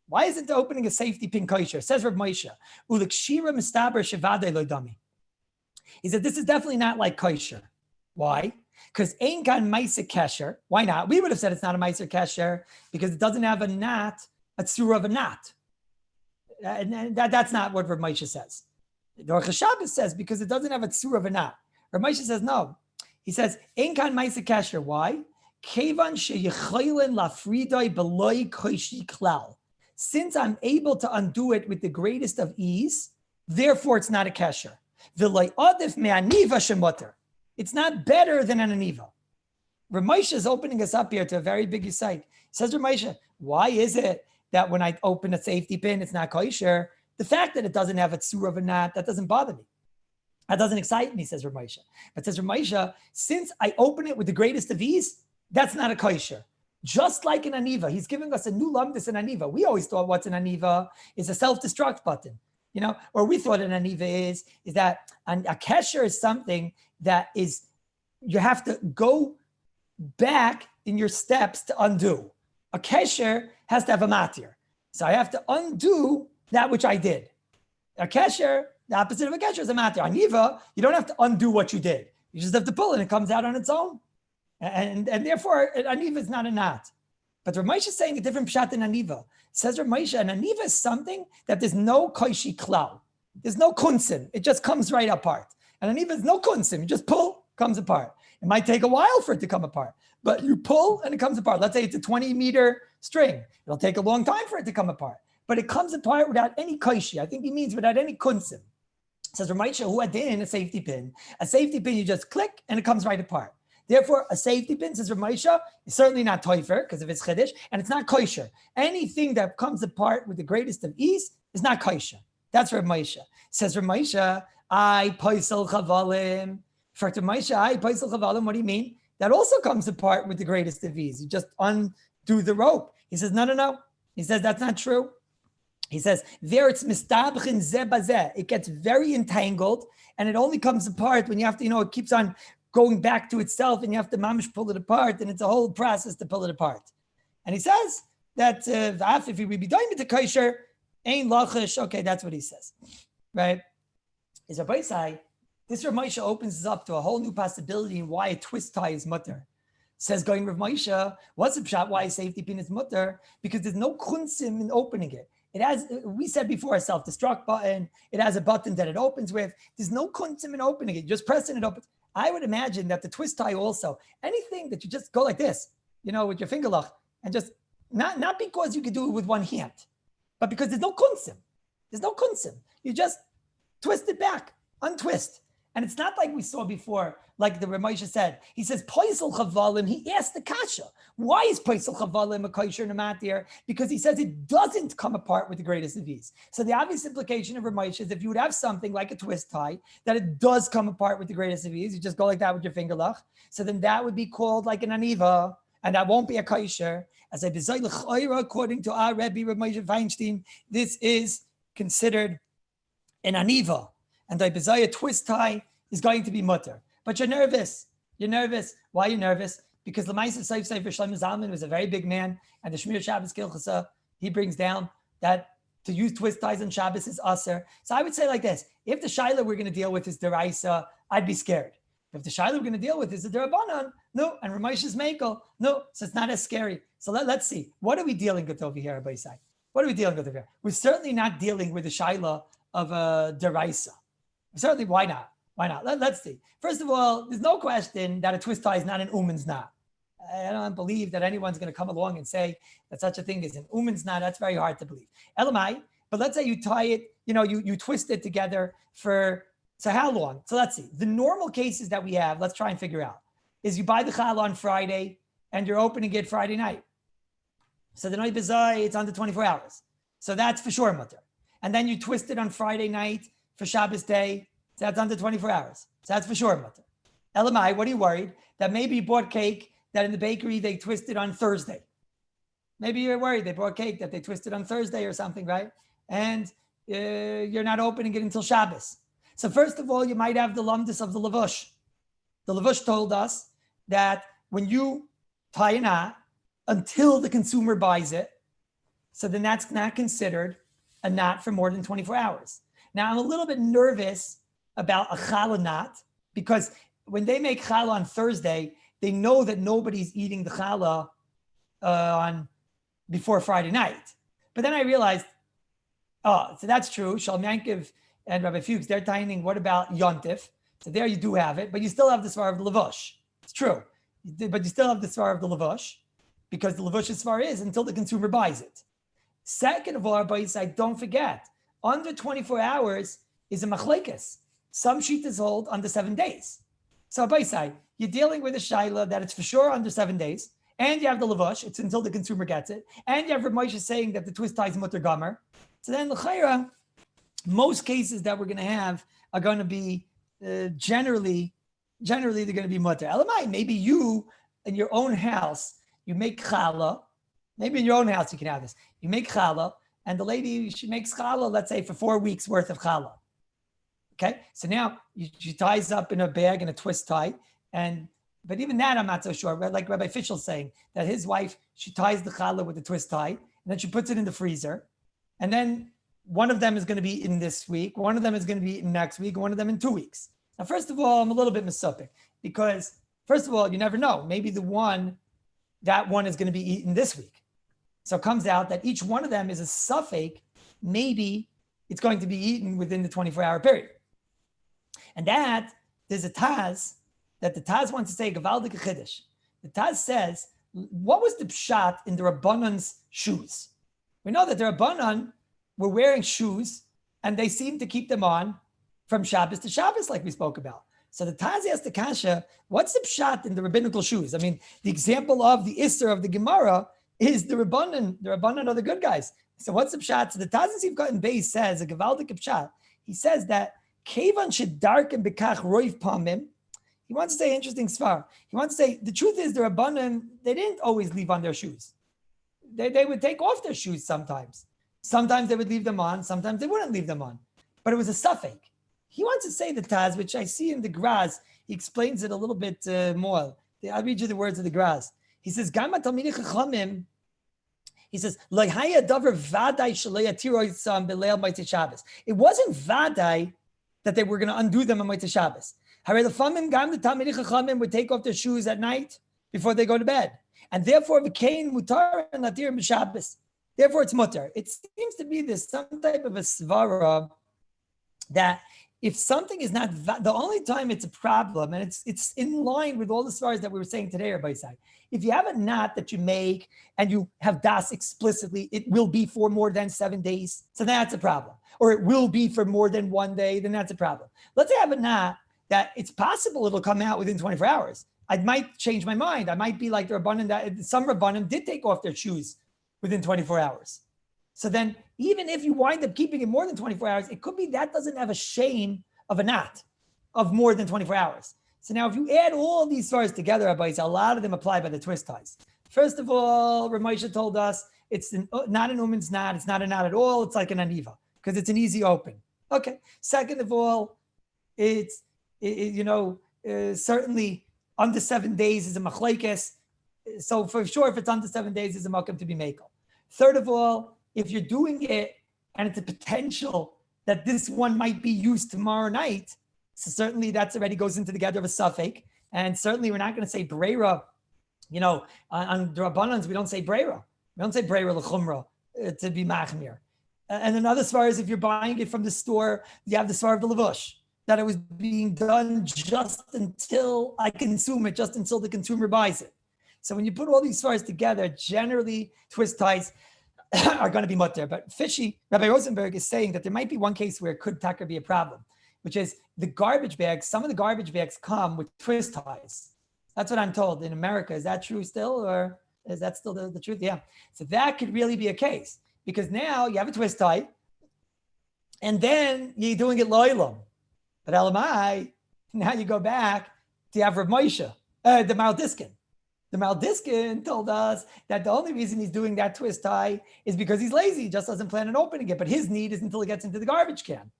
Why isn't opening a safety pin kosher? Says Rav Moshe, ulikshira mistaber shevadei lo dami. He said, this is definitely not like kosher. Why? Because ain't got meiser kesher. Why not? We would have said it's not a meiser kesher because it doesn't have a knot, a tzura of a knot. And that's not what Rav Moshe says. The Rosh Shabbos says because it doesn't have a tzura of a knot. Rav Moshe says no. He says ain't got meiser kesher. Why? Kevan sheyichaylen lafridoi beloi koishi klal. Since I'm able to undo it with the greatest of ease, therefore it's not a kesher. V'loi adif me'aniva shemuter. It's not better than an aniva. Rav Moshe is opening us up here to a very big site. Says Rav Moshe, why is it that when I open a safety pin, it's not kosher? The fact that it doesn't have a tzura of a knot, that doesn't bother me. That doesn't excite me, says Rav Moshe. But says Rav Moshe, since I open it with the greatest of ease, that's not a kosher. Just like an aniva, he's giving us a new lumdus in aniva. We always thought what's an aniva is a self-destruct button. Or we thought an aniva is that a kesher is something that is, you have to go back in your steps to undo. A kesher has to have a matir. So I have to undo that which I did. A kesher, the opposite of a kesher is a matir. Aniva, you don't have to undo what you did. You just have to pull it and it comes out on its own. And therefore, aniva is not a knot. But Rav Moshe is saying a different pshat than aniva. Says Rav Moshe, an aniva is something that there's no koishi klal. There's no kunsim. It just comes right apart. And aniva is no kunsim. You just pull, comes apart. It might take a while for it to come apart, but you pull and it comes apart. Let's say it's a 20-meter string. It'll take a long time for it to come apart, but it comes apart without any koishi. I think he means without any kunsim. Says Rav Moshe, who had in a safety pin. A safety pin, you just click and it comes right apart. Therefore, a safety pin, says Rav Moshe, is certainly not toifer because of its chiddush, and it's not kosher. Anything that comes apart with the greatest of ease is not kosher. That's Rav Moshe. Says Rav Moshe, I poisel chavalim. For Rav Moshe, I poisel chavalim. What do you mean? That also comes apart with the greatest of ease. You just undo the rope. He says, no. He says, that's not true. He says, there it's mistabchin zeh bazeh. It gets very entangled, and it only comes apart when you have to, it keeps on going back to itself, and you have to mamish pull it apart, and it's a whole process to pull it apart. And he says that if we be doing it to kosher, ain't lachish. Okay, that's what he says, right? Is Rabbi say this Rav Moshe opens us up to a whole new possibility in why a twist tie is mutter. Says going Rav Moshe, what's the pshat? Why a safety pin is mutter? Because there's no kunsim in opening it. It has, we said before, a self-destruct button. It has a button that it opens with. There's no kuntzim in opening it. Just pressing it opens. I would imagine that the twist tie also, anything that you just go like this, with your finger lock, and just, not because you could do it with one hand, but because there's no kuntzim. There's no kuntzim. You just twist it back, untwist. And it's not like we saw before, like the Ramosha said. He says, Paisel Chavalim, he asked the Kasha. Why is Paisel Chavalim a kosher and a matir? Because he says it doesn't come apart with the greatest of ease. So the obvious implication of Ramosha is if you would have something like a twist tie, that it does come apart with the greatest of ease. You just go like that with your finger lach. So then that would be called like an aniva, and that won't be a kosher. As I bezay l'chayra, according to our Rabbi Moshe Feinstein, this is considered an aniva. And the bezay twist tie is going to be mutter. But you're nervous. You're nervous. Why are you nervous? Because L'maisa Seif Sefer Shlomo Zalman was a very big man, and the Shmir Shabbos Hilchos, he brings down that to use twist ties on Shabbos is aser. So I would say like this: if the shaila we're going to deal with is deraisa, I'd be scared. If the shaila we're going to deal with is the derabanan, no, and Ramosha's mekel, no, so it's not as scary. So let's see, what are we dealing with over here, Rabbi Isai? What are we dealing with over here? We're certainly not dealing with the shaila of a deraisa. Certainly, why not? Why not? Let's see. First of all, there's no question that a twist tie is not an uman's knot. I don't believe that anyone's going to come along and say that such a thing is an uman's knot. That's very hard to believe. Elamai, but let's say you tie it, you twist it together so how long? So let's see. The normal cases that we have, let's try and figure out, is you buy the challah on Friday and you're opening it Friday night. So the night bezai, it's under 24 hours. So that's for sure mutter. And then you twist it on Friday night for Shabbos day. So that's under 24 hours. So that's for sure mutter. Elamai, what are you worried? That maybe you bought cake that in the bakery they twisted on Thursday. Maybe you're worried they bought cake that they twisted on Thursday or something, right? And you're not opening it until Shabbos. So first of all, you might have the lumdus of the lavush. The lavush told us that when you tie a knot until the consumer buys it, so then that's not considered a knot for more than 24 hours. Now, I'm a little bit nervous about a challah knot because when they make challah on Thursday, they know that nobody's eating the challah on before Friday night. But then I realized, so that's true. Shalom Yankiv and Rabbi Fuchs, they're tying, what about Yontif? So there you do have it, but you still have the svar of the lavush. It's true. But you still have the svar of the lavush because the lavush's svar is until the consumer buys it. Second of all, don't forget, under 24 hours is a machlekes. Some shittas hold under 7 days. So you're dealing with a shaila that it's for sure under 7 days, and you have the lavush, it's until the consumer gets it, and you have Rav Moshe saying that the twist tie is mutter gomer. So then l'chayra, most cases that we're going to have are going to be generally they're going to be mutter. Elamai, maybe you in your own house, you make challah. Maybe in your own house you can have this. You make challah, and the lady, she makes challah, let's say for 4 weeks worth of challah. Okay, so now she ties up in a bag in a twist tie, but even that I'm not so sure. Like Rabbi Fischel's saying that his wife, she ties the challah with the twist tie, and then she puts it in the freezer, and then one of them is going to be eaten this week, one of them is going to be eaten next week, one of them in 2 weeks. Now, first of all, I'm a little bit misupik because first of all, you never know. Maybe that one is going to be eaten this week. So it comes out that each one of them is a suffix. Maybe it's going to be eaten within the 24-hour period. And that there's a Taz that the Taz wants to say Gavaldik Chiddush. The Taz says, what was the pshat in the Rabbanan's shoes? We know that the Rabbanan were wearing shoes and they seem to keep them on from Shabbos to Shabbos, like we spoke about. So the Taz asked the Kasha, what's the pshat in the rabbinical shoes? I mean, the example of the Isser of the Gemara is the Rabbanan. The Rabbanan are the good guys. So what's the pshat? So the Taz in Sivkot Beis says, a Gavaldik pshat, he says that Kevan should darken bekach roiv pamim. He wants to say interesting svar. He wants to say the truth is the Rabbanan, they didn't always leave on their shoes. They would take off their shoes sometimes. Sometimes they would leave them on. Sometimes they wouldn't leave them on. But it was a suffix. He wants to say the Taz, which I see in the Graz. He explains it a little bit more. I'll read you the words of the Graz. He says, Gama Talmidei Chachamim. He says, it wasn't vadai that they were going to undo them on Motzei Shabbos. The Talmidei Chachamim would take off their shoes at night before they go to bed. And therefore, V'kein mutar and natir b'Shabbos. Therefore, it's mutter. It seems to be there's some type of a svara that if something is not the only time it's a problem, and it's in line with all the svaras that we were saying today, Rabbi Isai. If you have a knot that you make and you have das explicitly, it will be for more than 7 days. So that's a problem. Or it will be for more than 1 day, then that's a problem. Let's say I have a knot that it's possible it'll come out within 24 hours. I might change my mind. I might be like the Rabbanim that some Rabbanim did take off their shoes within 24 hours. So then even if you wind up keeping it more than 24 hours, it could be that doesn't have a shame of a knot of more than 24 hours. So now if you add all these svaras together, Rabbi, a lot of them apply by the twist ties. First of all, Ramosha told us it's not an uman's knot. It's not a knot at all. It's like an aniva because it's an easy open. Okay. Second of all, certainly under 7 days is a machlekes. So for sure, if it's under 7 days, is a makam to be makel. Third of all, if you're doing it and it's a potential that this one might be used tomorrow night, so certainly that's already goes into the gather of a suffix. And certainly we're not going to say breira, on the Rabbanans, we don't say breira. We don't say breira l'chumra to be machmir. And another svar is if you're buying it from the store, you have the svar of the levush, that it was being done just until I consume it, just until the consumer buys it. So when you put all these svaras together, generally twist ties are going to be mutter. But Rabbi Rosenberg is saying that there might be one case where it could taka be a problem, which is the garbage bags. Some of the garbage bags come with twist ties. That's what I'm told in America. Is that true still, or is that still the truth? Yeah. So that could really be a case because now you have a twist tie and then you're doing it loylam. But Elamai, now you go back to have Rav Moshe, the Maldiskin. The Maldiskin told us that the only reason he's doing that twist tie is because he's lazy. He just doesn't plan on opening it. But his need is until it gets into the garbage can.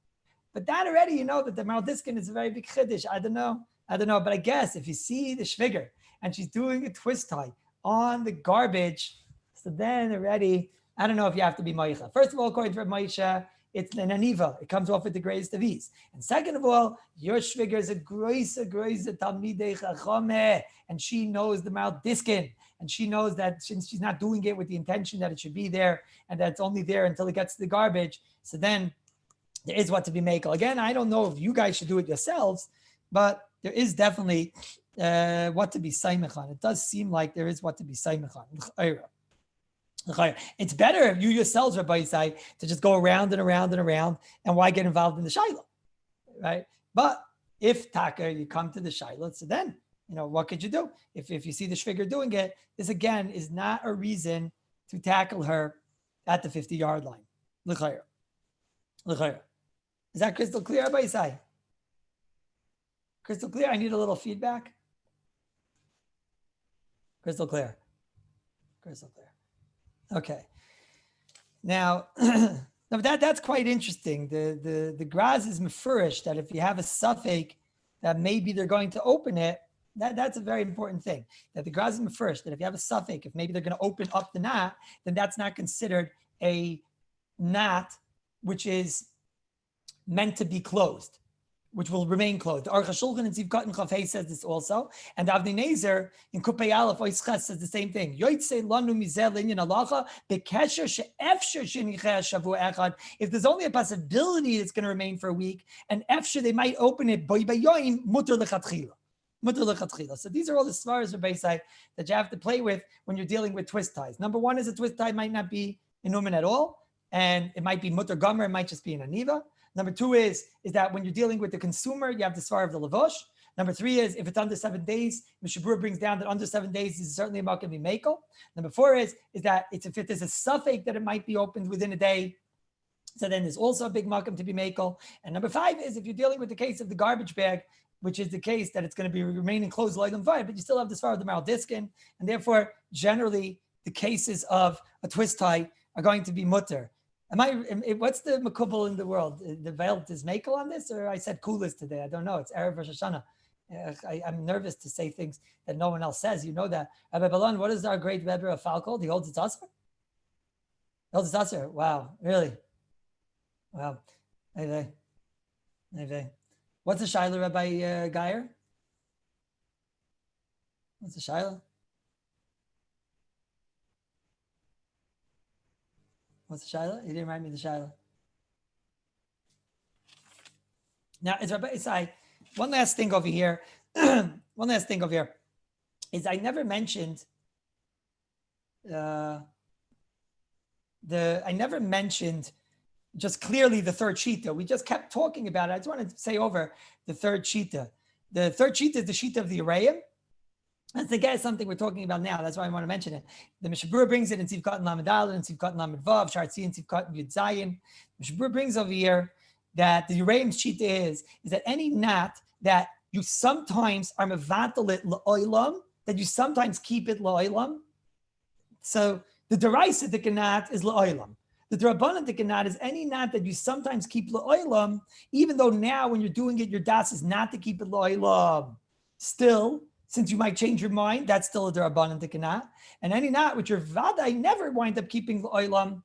But that already, that the Maldiskin is a very big chiddush. I don't know. But I guess if you see the shviger and she's doing a twist tie on the garbage, so then already, I don't know if you have to be Maicha. First of all, according to Rav Moshe, it's an aniva. It comes off with the greatest of ease. And second of all, your shviger is a groise talmidei chachame, and she knows the Maldiskin, and she knows that since she's not doing it with the intention that it should be there, and that it's only there until it gets to the garbage, so then there is what to be makel. Again, I don't know if you guys should do it yourselves, but there is definitely what to be saimech on. It does seem like there is what to be saimech on. It's better if you yourselves, Rabbi Isai, to just go around and around and around, and why get involved in the shaila, right? But if taka, you come to the shaila, so then, what could you do? If you see the shviger doing it, this again is not a reason to tackle her at the 50-yard line. L'chayr. Is that crystal clear, Rabbi Isai? Crystal clear? I need a little feedback. Crystal clear. Okay. Now, that's quite interesting. The Graz is mefurish that if you have a suffix that maybe they're going to open it, that's a very important thing. That the Graz is mefurish that if you have a suffix, if maybe they're going to open up the knot, then that's not considered a knot which is meant to be closed, which will remain closed. The Aruch HaShulchan in Ziv Katan Chaf Hey says this also, and Avnei Nezer in Kupei Aleph Ois Ches says the same thing. Yotzei lanu mizeh l'inyan halacha bekesher she'efsher shenicheh shavua echad. If there's only a possibility it's going to remain for a week, and efsher they might open it by yoyim muter lechatchila. So these are all the svaras of Beisai that you have to play with when you're dealing with twist ties. Number one is a twist tie might not be in uman at all, and it might be muter gomer, it might just be an aniva. Number two is that when you're dealing with the consumer, you have the svar of the levush. Number three is if it's under 7 days, Mishabur brings down that under 7 days is certainly a makam be makel. Number four is that if there's a suffix that it might be opened within a day, so then there's also a big makam to be makel. And number five is if you're dealing with the case of the garbage bag, which is the case that it's going to be remaining closed like on fire, but you still have the svar of the Maldiskin, and therefore generally the cases of a twist tie are going to be mutter. What's the makubal in the world? The Welt is makel on this, or I said Kallus today? I don't know. It's Erev Rosh Hashana. I'm nervous to say things that no one else says. You know that. Rabbi Balon, what is our great Rebbe of Falkol? He holds its Asr? He holds its Asr. Wow, really? Wow. Maybe. What's the Shaila, Rabbi Geyer? What's the Shaila? What's the shaila? He didn't write me the shaila. Now, it's Rabbi Isai. One last thing over here. One last thing over here is I never mentioned I never mentioned just clearly the third shita. We just kept talking about it. I just wanted to say over the third shita. The third shita is the shita of the Erev. That's again something we're talking about now. That's why I want to mention it. The Mishabur brings it in Tzivkat and Lamed Aleph and Tzivkat and Lamed Vav, Shartzi and Tzivkat and Yud Zayin. Mishabur brings over here that the Yerayim's shita is that any knot that you sometimes are mevatel it la'olam, that you sometimes keep it la'olam. So the deraisa the knot is la'olam. The Drabanan Tikanat is any knot that you sometimes keep la'olam, even though now when you're doing it, your das is not to keep it la'olam. Still, since you might change your mind, that's still a Drabanan Tikanat. And any knot which your vadai never wind up keeping la'olam,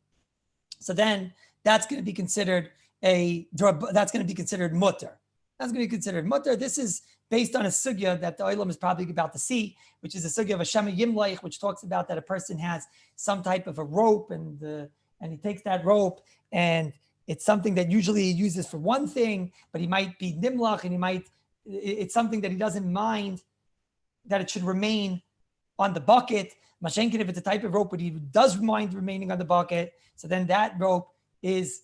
so then that's going to be considered that's going to be considered mutter. That's going to be considered mutter. This is based on a sugya that the olam is probably about to see, which is a sugya of a Shema Yimlaich, which talks about that a person has some type of a rope and he takes that rope and it's something that usually he uses for one thing, but he might be nimlach and it's something that he doesn't mind that it should remain on the bucket. Mashenkin, if it's a type of rope, but he does mind remaining on the bucket, so then that rope is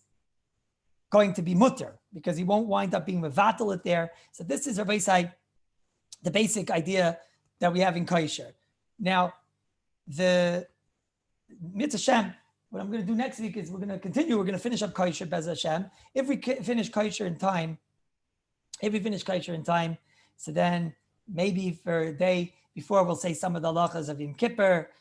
going to be mutter because he won't wind up being mevatel it there. So this is Rabbi Isai, the basic idea that we have in kosher. Now, the mitzvah Shem, what I'm going to do next week is we're going to continue. We're going to finish up kosher Bez Hashem. If we finish kosher in time, so then maybe for a day before we'll say some of the halachas of Yom Kippur,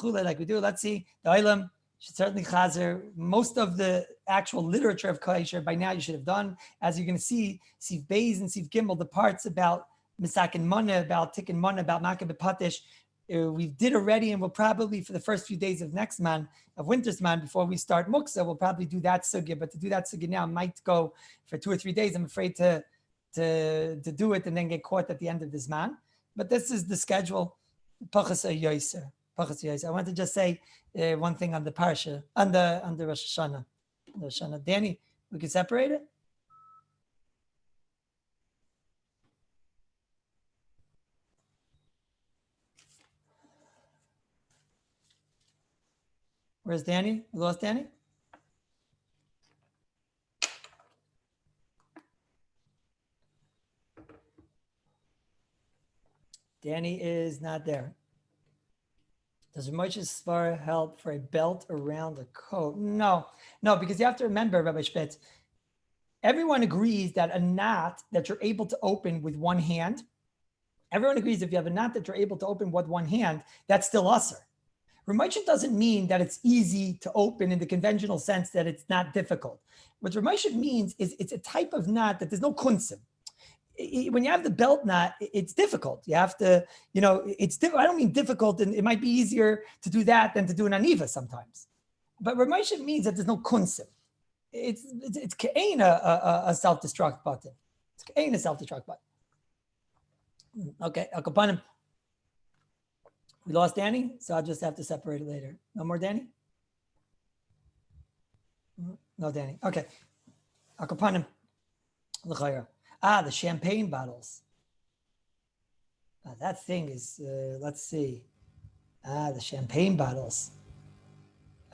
like we do. Let's see. The Olam should certainly chazer. Most of the actual literature of kosher by now you should have done. As you're going to see, Siv Beis and Siv Gimel, the parts about Misak and Mana, about Tik and Mana, about Makah B'Patish, we did already, and we'll probably for the first few days of next man, of winter's man, before we start Muksa, we'll probably do that sugya. But to do that sugya now might go for 2 or 3 days. I'm afraid to do it and then get caught at the end of this man. But this is the schedule. Pachas Yoser. I want to just say one thing on the parsha, on the Rosh Hashana. Danny, we can separate it. Where's Danny? We lost Danny? Danny is not there. Does Moshe's Svar help for a belt around a coat? No, because you have to remember, Rabbi Spitz, everyone agrees that a knot that you're able to open with one hand, everyone agrees if you have a knot that you're able to open with one hand, that's still usher. Ramosha doesn't mean that it's easy to open in the conventional sense that it's not difficult. What Ramosha means is it's a type of knot that there's no kunsim. When you have the belt knot, it's difficult. You have to, I don't mean difficult, and it might be easier to do that than to do an aniva sometimes. But Ramosha means that there's no kunsim. It's ke'ein a self-destruct button. It's ke'ein a self-destruct button. Okay, I'll upon him. We lost Danny, so I'll just have to separate it later. No more Danny? No Danny. Okay. I'll upon him. The champagne bottles. That thing is, let's see. The champagne bottles.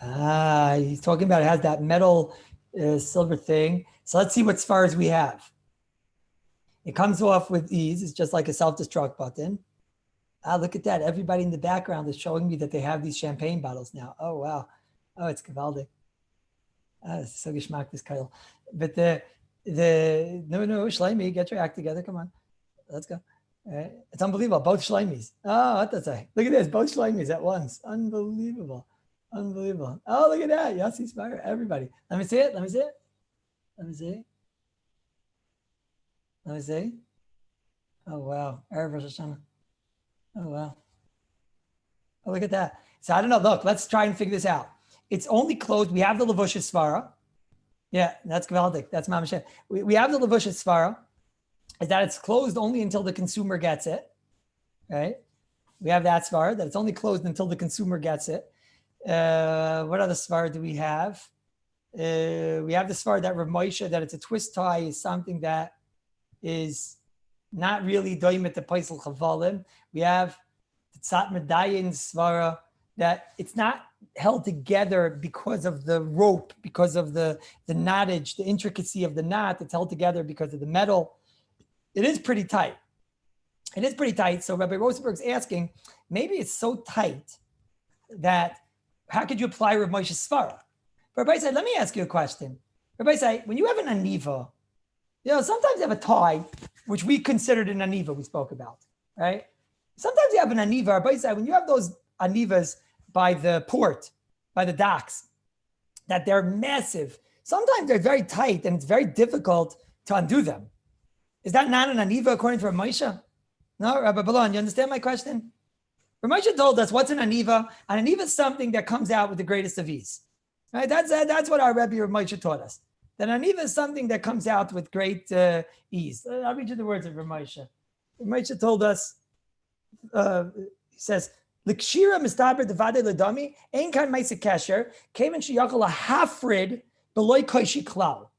He's talking about it has that metal silver thing. So let's see what spars we have. It comes off with ease. It's just like a self-destruct button. Look at that. Everybody in the background is showing me that they have these champagne bottles now. Oh, wow. Oh, it's Kavaldik. So geschmack this Kyle. But no, Shleimi, get your act together. Come on. Let's go. It's unbelievable. Both Shleimis. Oh, what does I? Look at this. Both Shleimis at once. Unbelievable. Oh, look at that. Yossi Spire. Everybody. Let me see it. Let me see. Oh, wow. Erev Rosh Hashana. Oh, wow. Oh, look at that. So I don't know. Look, let's try and figure this out. It's only closed. We have the Levush Svara. Yeah, that's Gvaldik. That's Mamashem. We have the Levush Svara. Is that it's closed only until the consumer gets it. Right? We have that Svara, that it's only closed until the consumer gets it. What other svar do we have? We have the svar that Rav Moshe, that it's a twist tie, is something that is not really doimet the paisel chavalim. We have the tzat medayin svara that it's not held together because of the rope, because of the knottage, the intricacy of the knot. It's held together because of the metal. It is pretty tight. It is pretty tight. So Rabbi Rosenberg's asking, maybe it's so tight that how could you apply Rav Moshe's svara? Rabbi said, let me ask you a question. Rabbi said, when you have an aniva, sometimes you have a tie, which we considered an aniva we spoke about, right? Sometimes you have an aniva. Rabbi said, when you have those anivas by the port, by the docks, that they're massive, sometimes they're very tight and it's very difficult to undo them. Is that not an aniva according to Rav Moshe? No, Rabbi Balon, you understand my question? Rav Moshe told us what's an aniva. An aniva is something that comes out with the greatest of ease. Right? That's what our Rabbi Rav Moshe taught us. That aniva is something that comes out with great ease. I'll read you the words of Rav Moshe. Rav Moshe told us, he says, L'kshira mistaber devade ledami ein kan ma'aseh kesher kemen sheyachol lahafrid b'loy koshi klal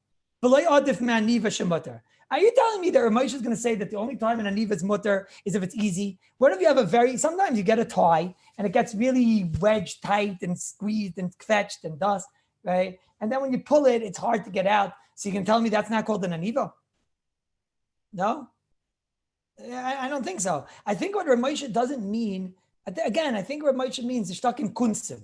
b'loy adif me'aniva shemutar. Are you telling me that Rav Moshe is going to say that the only time an aniva is mutter is if it's easy? What if you have sometimes you get a tie and it gets really wedged tight and squeezed and fetched and dust, right? And then when you pull it, it's hard to get out. So you can tell me that's not called an aniva? No? I don't think so. I think what Rav Moshe doesn't mean, again, I think Rav Moshe means the shtakim kunsim.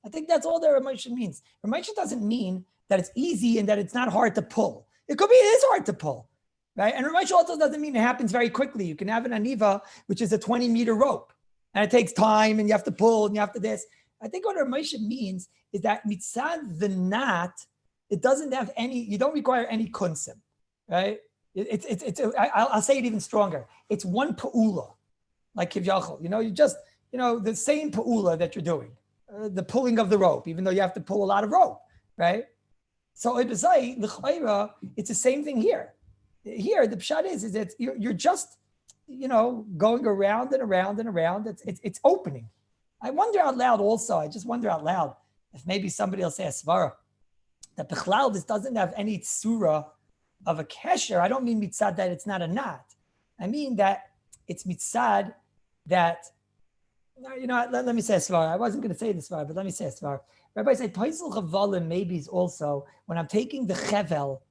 I think that's all that Rav Moshe means. Rav Moshe doesn't mean that it's easy and that it's not hard to pull. It is hard to pull, right? And Rav Moshe also doesn't mean it happens very quickly. You can have an aniva, which is a 20-meter rope, and it takes time, and you have to pull, and you have to this. I think what Rav Moshe means is that mitzad the knot, it doesn't have any, you don't require any kunsim, right? I'll say it even stronger. It's one pa'ula, like kivyachol. You just, the same pa'ula that you're doing, the pulling of the rope, even though you have to pull a lot of rope, right? So it's the same thing here. Here, the pshat is that you're just, going around and around and around. It's opening. I wonder out loud also, I just wonder out loud if maybe somebody will say a svara, that bichlal, this doesn't have any tsura of a kesher. I don't mean mitzad that it's not a knot. I mean that it's mitzad that, let me say a svara. I wasn't going to say this svara, but let me say a svara. Rabbi said, paisel chavalim maybe is also when I'm taking the chevel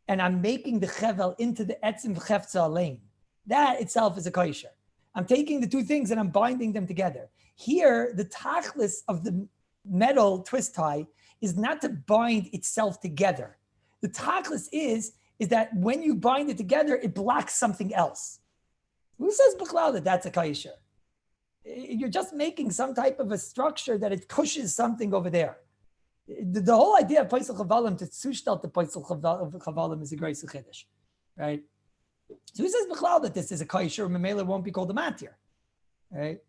and I'm making the chevel into the etzim v'chefza alein. That itself is a kosher. I'm taking the two things and I'm binding them together. Here, the tachlis of the metal twist tie is not to bind itself together. The tachlis is that when you bind it together, it blocks something else. Who says b'chlal that that's a kosher? You're just making some type of a structure that it pushes something over there. The whole idea of paisel chavalim to zushtel to paisel chavalim is a great chiddush, right? So who says b'chlal that this is a kosher? Memela won't be called a matir, right?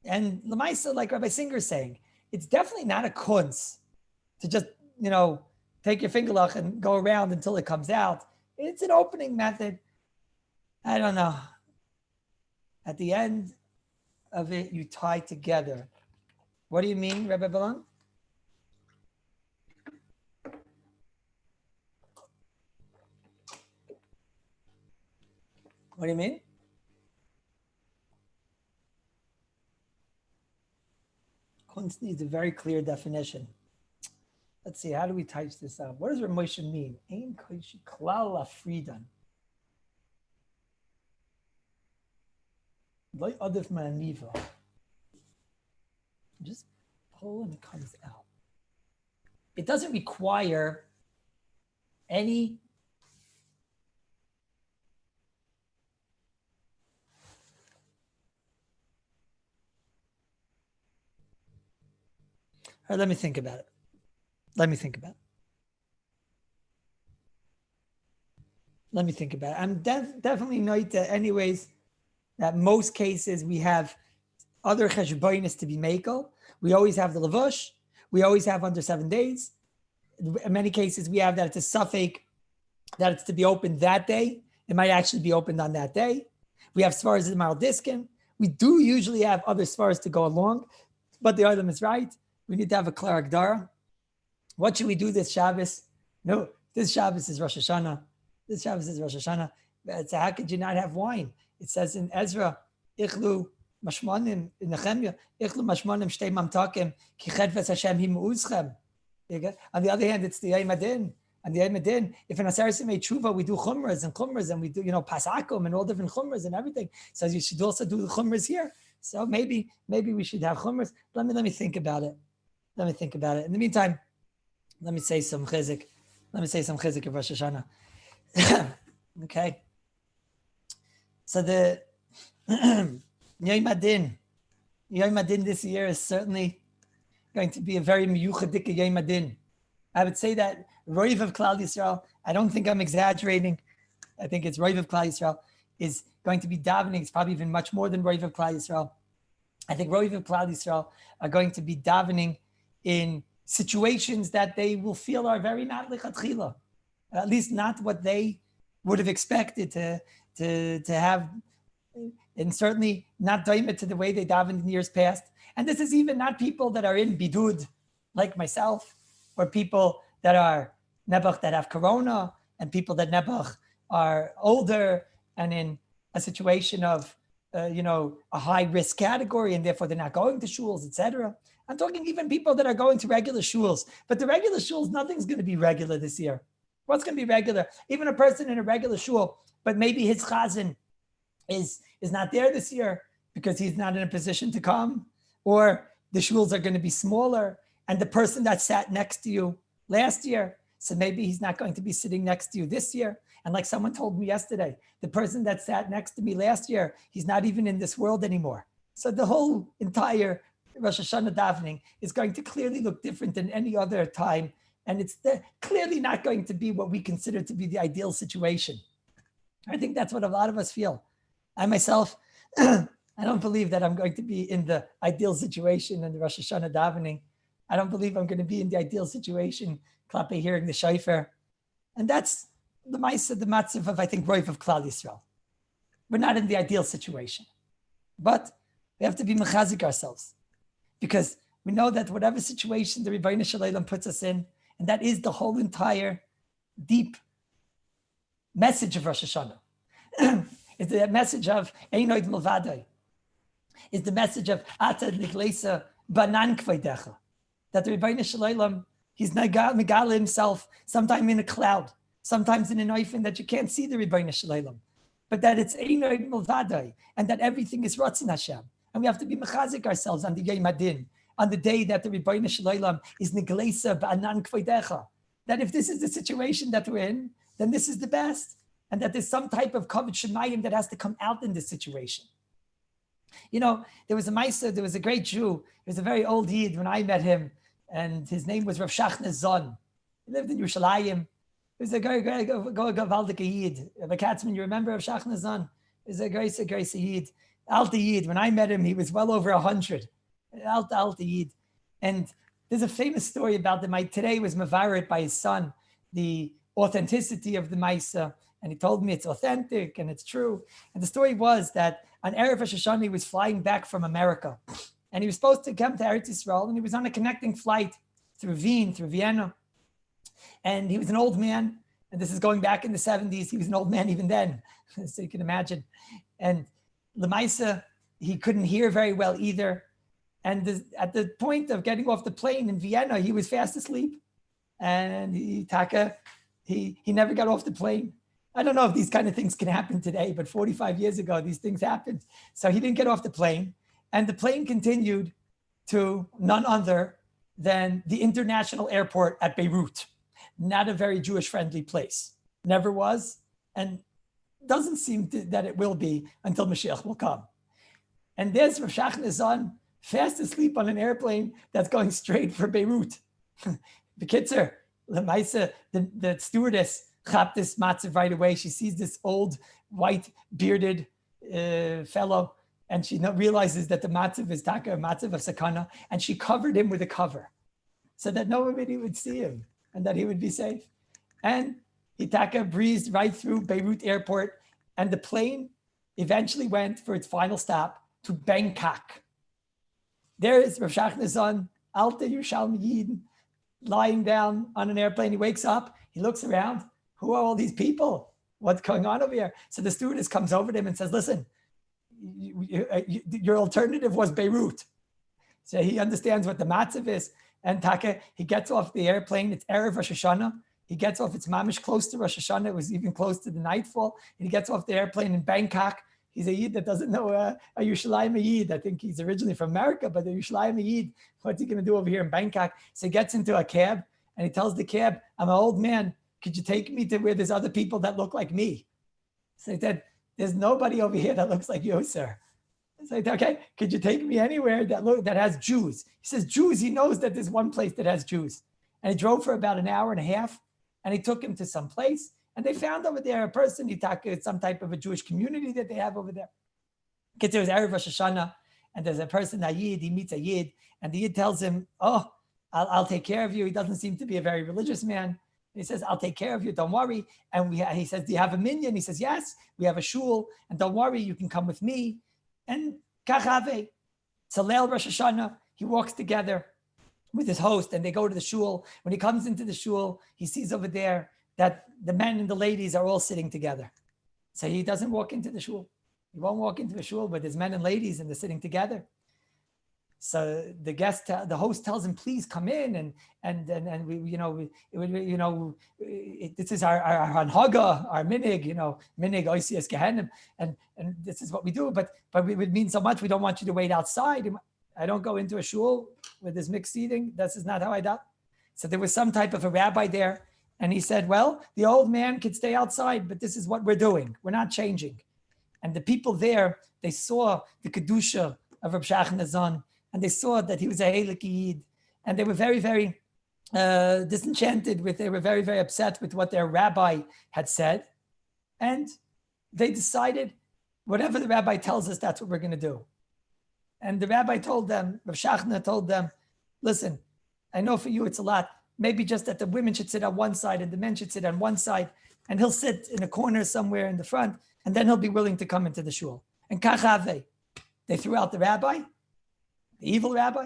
And Lamaisa, like Rabbi Singer is saying, it's definitely not a kunz to just take your fingerlach and go around until it comes out. It's an opening method. I don't know. At the end of it, you tie together. What do you mean, Rabbi Balan? What do you mean? Kunz needs a very clear definition. Let's see, how do we type this up? What does Rav Moshe mean? Ein koishi klal afridan. Like adif ma'aniva. Just pull and it comes out. It doesn't require any All right, let me think about it. I'm definitely not anyways that most cases we have other cheshbonis to be makel. We always have the levush. We always have under 7 days. In many cases, we have that it's a suffix that it's to be opened that day. It might actually be opened on that day. We have svaras in Maral Diskin. We do usually have other svaras to go along. But the item is right. We need to have a clear Agdara. What should we do this Shabbos? No, this Shabbos is Rosh Hashana. This Shabbos is Rosh Hashana. So how could you not have wine? It says in Ezra, Ichlu mashmanim in Nehemiah, Ichlu mashmanim shtei mamtakim ki chedves Hashem hi me'uzchem. On the other hand, it's the Yom Adin. And the Yom Adin, if in Aseres Yemei Tshuva we do chumras and we do, pasakum and all different chumras and everything. So you should also do the chumras here. So maybe we should have chumras. Let me think about it. In the meantime, let me say some chizuk. Of Rosh Hashana. Okay. So the Yom Adin this year is certainly going to be a very miyuchadik Yom Adin. I would say that Roiv of Klal Yisrael, I don't think I'm exaggerating. I think it's Roiv of Klal Yisrael is going to be davening. It's probably even much more than Roiv of Klal Yisrael. I think Roiv of Klal Yisrael are going to be davening in situations that they will feel are very not lichatchila, at least not what they would have expected to have, and certainly not doimit to the way they davened in years past. And this is even not people that are in bidud, like myself, or people that are nebuch that have corona, and people that nebuch are older and in a situation of a high risk category, and therefore they're not going to shuls, etc. I'm talking even people that are going to regular shuls, but the regular shuls, nothing's going to be regular this year. What's going to be regular? Even a person in a regular shul, but maybe his chazan is not there this year because he's not in a position to come, or the shuls are going to be smaller, and the person that sat next to you last year, so maybe he's not going to be sitting next to you this year. And like someone told me yesterday, the person that sat next to me last year, he's not even in this world anymore. So the whole entire Rosh Hashanah davening is going to clearly look different than any other time. And it's clearly not going to be what we consider to be the ideal situation. I think that's what a lot of us feel. I myself, I don't believe that I'm going to be in the ideal situation in the Rosh Hashanah davening. I don't believe I'm going to be in the ideal situation, klape hearing the shofar. And that's the ma'aseh, the matzav of, I think, Roiv of Klal Yisrael. We're not in the ideal situation. But we have to be mechazik ourselves, because we know that whatever situation the Rebbeinu Shalom puts us in, and that is the whole entire deep message of Rosh Hashanah, is the message of Einoid Milvadai, is the message of Atad Niglesa Banan Kveidecha, that the Rebbeinu Shalom, he's megala himself, sometimes in a cloud, sometimes in an oifen that you can't see the Rebbeinu Shalom, but that it's Einoid Milvadai, and that everything is Ratzon Hashem. And we have to be mechazik ourselves on the Yom Adin, on the day that the Rebbeinu Shalom is Niglesa Ba'anan Kveidecha, that if this is the situation that we're in, then this is the best, and that there's some type of kavod shemayim that has to come out in this situation. There was a Maisa, there was a great Jew, he was a very old Yid when I met him, and his name was Rav Shachna's Zon. He lived in Yerushalayim. He was a very gavaldik Yid. Rabbi Katzman, you remember Rav Shachna's Zon? He was a great Yid. Alta Yid. When I met him, he was well over 100. Alta Yid. And there's a famous story about today was mavarit by his son, the authenticity of the Maisa. And he told me it's authentic and it's true. And the story was that on Erev Hashana, he was flying back from America. And he was supposed to come to Eretz Yisrael, and he was on a connecting flight through Wien, through Vienna. And he was an old man. And this is going back in the 70s. He was an old man even then, so you can imagine. And Lemaisa, he couldn't hear very well either. And at the point of getting off the plane in Vienna, he was fast asleep. And he never got off the plane. I don't know if these kind of things can happen today, but 45 years ago, these things happened. So he didn't get off the plane. And the plane continued to none other than the international airport at Beirut. Not a very Jewish-friendly place. Never was, and doesn't seem that it will be until Mashiach will come. And there's Rav Shachna's son, fast asleep on an airplane that's going straight for Beirut. The Kitzer, the stewardess, chapped this matzav right away. She sees this old, white, bearded fellow, and she realizes that the matzav is taka, a matzav of sakana, and she covered him with a cover so that nobody would see him and that he would be safe. And he taka breezed right through Beirut airport, and the plane eventually went for its final stop to Bangkok. There is Rav Shachna's son, Alte Yerushalmi Yid, lying down on an airplane. He wakes up, he looks around. Who are all these people? What's going on over here? So the stewardess comes over to him and says, listen, your alternative was Beirut. So he understands what the matzav is. And Taka, he gets off the airplane. It's Erev Rosh Hashana. He gets off, it's mamish close to Rosh Hashana. It was even close to the nightfall. And he gets off the airplane in Bangkok. He's a Yid that doesn't know a Yerushalayim Yid. I think he's originally from America, but the Yerushalayim Yid, what's he going to do over here in Bangkok? So he gets into a cab and he tells the cab, I'm an old man. Could you take me to where there's other people that look like me? So he said, there's nobody over here that looks like you, sir. So I said, okay, could you take me anywhere that has Jews? He says, Jews, he knows that there's one place that has Jews. And he drove for about an hour and a half, and he took him to some place, and they found over there a person, he talked some type of a Jewish community that they have over there. Gets there was Erev Rosh Hashana, and there's a person, a Yid, he meets a Yid, and the Yid tells him, oh, I'll take care of you. He doesn't seem to be a very religious man. He says, I'll take care of you, don't worry. And he says, do you have a minyan? He says, yes, we have a shul, and don't worry, you can come with me. And Kachave, Salel Rosh Hashanah, he walks together with his host and they go to the shul. When he comes into the shul, he sees over there that the men and the ladies are all sitting together. So he doesn't walk into the shul. He won't walk into the shul, but there's men and ladies and they're sitting together. So the host tells him, please come in and this is our hanhaga, our minig, minig oisias gehenim, and this is what we do. But it would mean so much. We don't want you to wait outside. I don't go into a shul where there's mixed eating. This is not how I do. So there was some type of a rabbi there, and he said, well, the old man could stay outside, but this is what we're doing. We're not changing. And the people there, they saw the kedusha of Reb Shachna's son. And they saw that he was a Heilig Yid, and they were very, very disenchanted with. They were very, very upset with what their rabbi had said, and they decided, whatever the rabbi tells us, that's what we're going to do. And the rabbi told them, Rav Shachna told them, listen, I know for you it's a lot. Maybe just that the women should sit on one side and the men should sit on one side, and he'll sit in a corner somewhere in the front, and then he'll be willing to come into the shul. And kachave, they threw out the rabbi. The evil rabbi,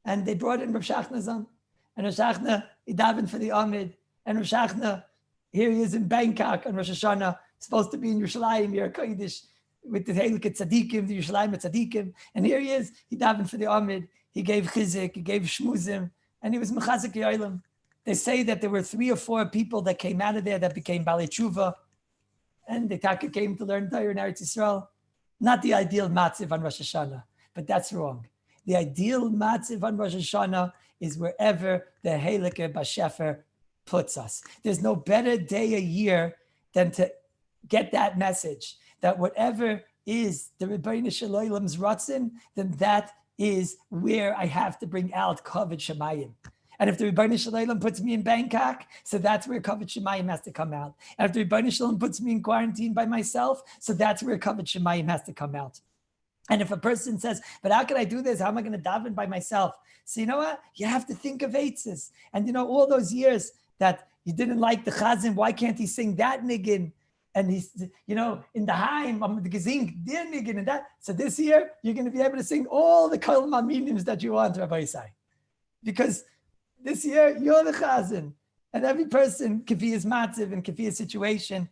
and they brought in Rav Shachna's son. And Rav Shachna, he davened for the Amid. And Rav Shachna, here he is in Bangkok on Rosh Hashanah, supposed to be in Yerushalayim, Yer Kodesh, with the Heilig Tzadikim, the Yerushalayim Tzadikim. And here he is, he davened for the Amid. He gave Chizuk, he gave Shmuzim, and he was Mechazik Yoilim. They say that there were 3 or 4 people that came out of there that became Balei Tshuva, and the Taka came to learn Torah in Eretz Yisrael. Not the ideal matziv on Rosh Hashanah, but that's wrong. The ideal matziv on Rosh Hashanah is wherever the Heilige Bashefer puts us. There's no better day a year than to get that message that whatever is the Rebbeinu Shalom's Ratzin, then that is where I have to bring out Kavod Shemayim. And if the Rebbeinu Shalom puts me in Bangkok, so that's where Kavod Shemayim has to come out. And if the Rebbeinu Shalom puts me in quarantine by myself, so that's where Kavod Shemayim has to come out. And if a person says, but how can I do this? How am I going to daven by myself? So you know what? You have to think of eitzes. And all those years that you didn't like the chazan, why can't he sing that niggin? And he's, in the Haim, the gesing, der niggin and that. So this year, you're going to be able to sing all the kol maminim that you want, Rabbi Isai. Because this year, you're the chazan. And every person can be his matziv and can be his situation.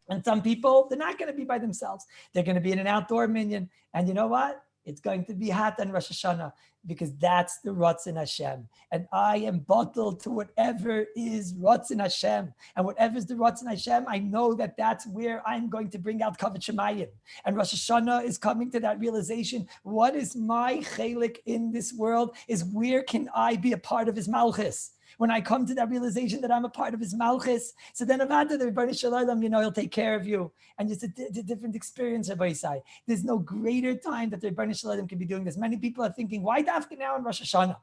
And some people, they're not going to be by themselves. They're going to be in an outdoor minyan. And you know what? It's going to be hot on Rosh Hashanah because that's the Ratzin Hashem. And I am bottled to whatever is Ratzin Hashem. And whatever is the Ratzin Hashem, I know that that's where I'm going to bring out Kavod Shemayim. And Rosh Hashanah is coming to that realization. What is my chelik in this world is where can I be a part of his malchus? When I come to that realization that I'm a part of his malchus, so then Avada, the Rebbeinu Shalom, he'll take care of you. And it's a different experience, Rabbi Isai. There's no greater time that the Rebbeinu Shalom can be doing this. Many people are thinking, why dafka now in Rosh Hashanah?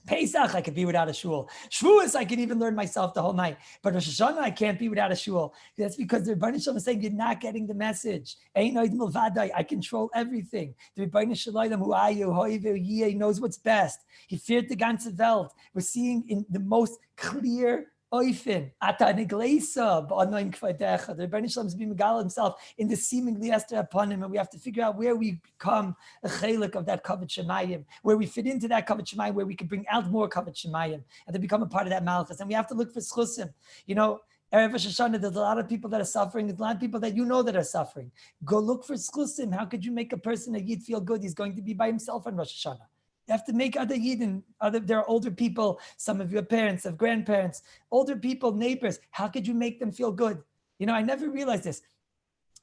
Pesach, I could be without a shul. Shavuos, I can even learn myself the whole night. But Rosh Hashanah, I can't be without a shul. That's because the Rebbeinu Shalom is saying, you're not getting the message. I control everything. The Rebbeinu Shalom, who are you, he knows what's best. He feared the ganze Welt. We're seeing in the most clear Oifin, ata negleisa, ba'anoim kvadecha. The Rebbeinu Shalom is being megal himself in the seemingly Esther upon him, and we have to figure out where we become a chelik of that kavod shemayim, where we fit into that kavod shemayim, where we can bring out more kavod shemayim, and to become a part of that malchus. And we have to look for schusim. Erev Hashana, there's a lot of people that are suffering. There's a lot of people that that are suffering. Go look for schusim. How could you make a person, a yid, feel good? He's going to be by himself on Rosh Hashanah. You have to make other yidden, there are older people, some of your parents, have grandparents, older people, neighbors. How could you make them feel good? I never realized this.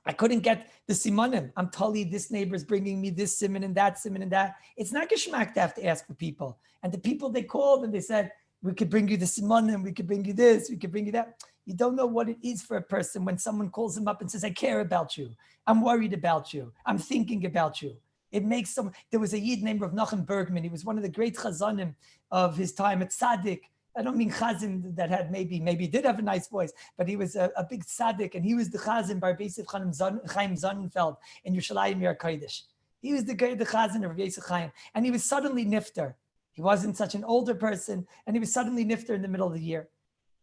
I couldn't get the simanim. I'm tali, this neighbor's bringing me this siman and that siman and that. It's not geschmack to have to ask for people. And the people they called and they said, we could bring you the simanim, we could bring you this, we could bring you that. You don't know what it is for a person when someone calls him up and says, I care about you. I'm worried about you. I'm thinking about you. It makes there was a Yid named Rav Nachum Bergman. He was one of the great chazanim of his time at Tzaddik. I don't mean chazan that had maybe did have a nice voice, but he was a big tzaddik, and he was the chazan Bar Beisif Chaim Sonnenfeld in Yerushalayim Yer Kodesh. He was the chazan of Yosef Chaim, and he was suddenly nifter. He wasn't such an older person, and he was suddenly nifter in the middle of the year.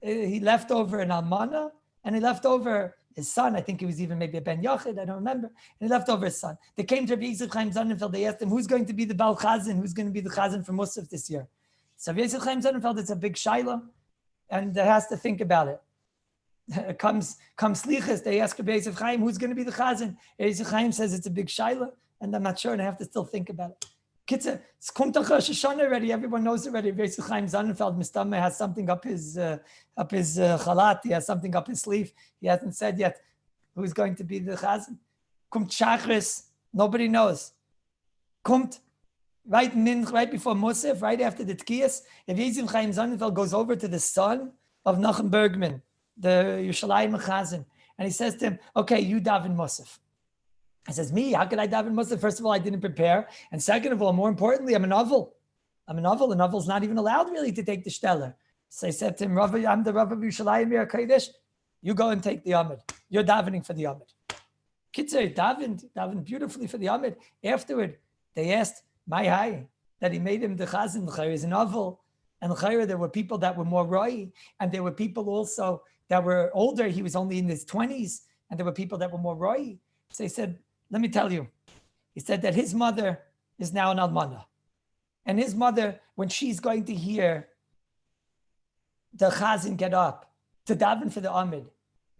He left over an almana, and he left over his son. I think he was even maybe a ben Yachid, I don't remember. And he left over his son. They came to Rabbi Yosef Chaim Sonnenfeld. They asked him, who's going to be the Baal Chazan? Who's going to be the Chazan for Musaf this year? So Rabbi Yosef Chaim Sonnenfeld, it's a big shaila, and they has to think about it. Comes Slichas, they ask Rabbi Yosef Chaim, who's going to be the Chazan? Rabbi Yosef Chaim says it's a big shaila, and I'm not sure, and I have to still think about it. Kitza, it's come to Rosh Hashana already. Everyone knows already. Rabbi Yosef Chaim Sonnenfeld, Mistama, has something up his chalat. He has something up his sleeve. He hasn't said yet who's going to be the Chazan. Kumt Shachris, nobody knows. Kumt right before Musaf, right after the Tkiyas, Rabbi Yosef Chaim Sonnenfeld goes over to the son of Nachum Bergman, the Yerushalayim Chazan, and he says to him, okay, you daven Musaf. He says, me, how could I daven Musaf? First of all, I didn't prepare. And second of all, more importantly, I'm a novel. A novel's not even allowed really to take the Steller. So I said to him, Rabbi, I'm the Rabbi of Yerushalayim Yer Kodesh. You go and take the Amid. You're davening for the Amid. Kitzer davened beautifully for the Amid. Afterward, they asked, my high, that he made him the Chazan. L'chayr is a novel. And l'chayr, there were people that were more roi. And there were people also that were older. He was only in his 20s. And there were people that were more roi. So he said, let me tell you. He said that his mother is now an almana. And his mother, when she's going to hear the Chazan get up to daven for the Amid,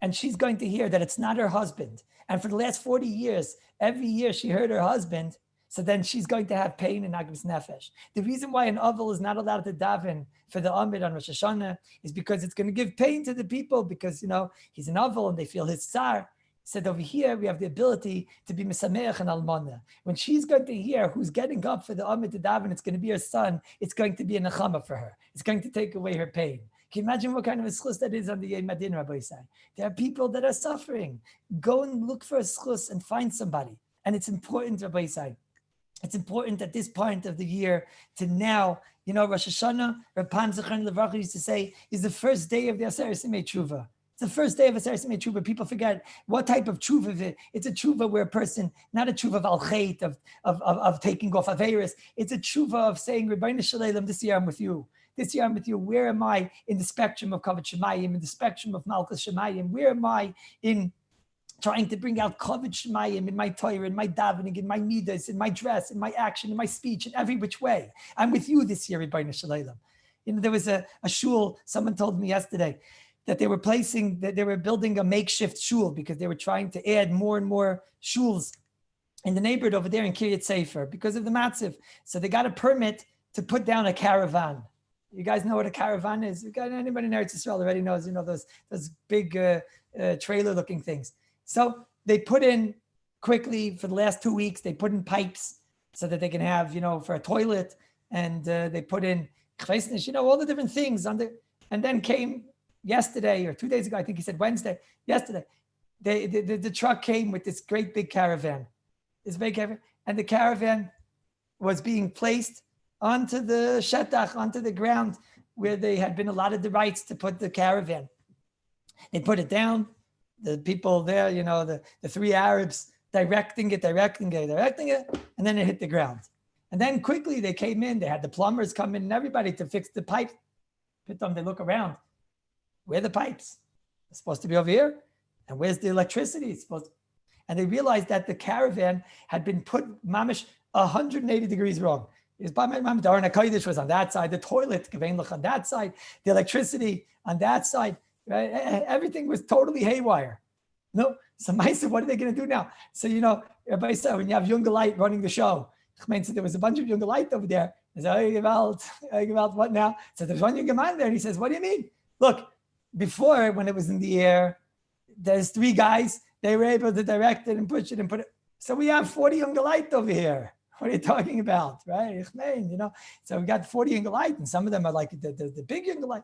and she's going to hear that it's not her husband. And for the last 40 years, every year she heard her husband, so then she's going to have pain in Agnes Nefesh. The reason why an Avel is not allowed to daven for the Amid on Rosh Hashanah is because it's going to give pain to the people because, he's an Avel and they feel his tsar. Said over here, we have the ability to be Mesameach and Almana. When she's going to hear who's getting up for the Amid to daven, it's going to be her son. It's going to be a Nechama for her. It's going to take away her pain. Can you imagine what kind of a schus that is on the Yom Adin, Rabbi Yisai? There are people that are suffering. Go and look for a schus and find somebody. And it's important, Rabbi Yisai. It's important at this point of the year to now, Rosh Hashanah, Reb Pan Zichron Levrach used to say, is the first day of the Aseret Simei Tshuva. It's the first day of Aseret Simei Tshuva. People forget what type of tshuva is it. It's a tshuva where a person, not a tshuva of al-chait, of taking off averis. It's a tshuva of saying, Rebbeinu Shalom, this year I'm with you. This year I'm with you. Where am I in the spectrum of Kavod Shemayim, in the spectrum of Malchus Shemayim? Where am I in trying to bring out Kavod Shemayim in my Torah, in my davening, in my midas, in my dress, in my action, in my speech, in every which way? I'm with you this year, Rebbeinu Shalom. There was a shul, someone told me yesterday, that they were building a makeshift shul because they were trying to add more and more shuls in the neighborhood over there in Kiryat Sefer because of the matziv. So they got a permit to put down a caravan. You guys know what a caravan is? Anybody in Eretz Yisrael already knows, those big trailer-looking things. So they put in quickly for the last 2 weeks. They put in pipes so that they can have, for a toilet, and they put in all the different things and then came yesterday or 2 days ago. I think he said Wednesday. Yesterday, the truck came with this great big caravan, and the caravan was being placed onto the shetach, onto the ground where they had been allotted the rights to put the caravan. They put it down. The people there, the three Arabs directing it, and then it hit the ground. And then quickly they came in. They had the plumbers come in and everybody to fix the pipe. They look around. Where are the pipes? It's supposed to be over here. And where's the electricity? It's supposed to... And they realized that the caravan had been put mamish 180 degrees wrong. The Aron HaKodesh was on that side, the toilet on that side, the electricity on that side. Right? Everything was totally haywire. No, so Maisa, what are they going to do now? So, everybody said, when you have Younger Light running the show, so there was a bunch of Younger Light over there. I said, what now? So there's one Younger man there, and he says, what do you mean? Look, before, when it was in the air, there's 3 guys, they were able to direct it and push it and put it. So we have 40 Younger Light over here. What are you talking about, right? So we got 40 Younger Light, and some of them are like the big Younger Light.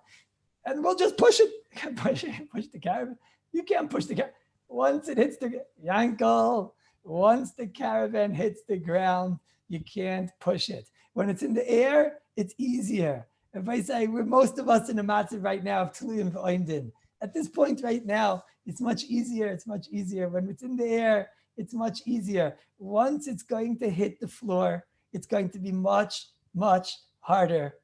And we'll just push it. Push the caravan. You can't push the caravan. Once it hits the Yankel, once the caravan hits the ground, you can't push it. When it's in the air, it's easier. If I say most of us in the matzah right now have Tluyim v'Oimdin. At this point right now, it's much easier. It's much easier. When it's in the air, it's much easier. Once it's going to hit the floor, it's going to be much, much harder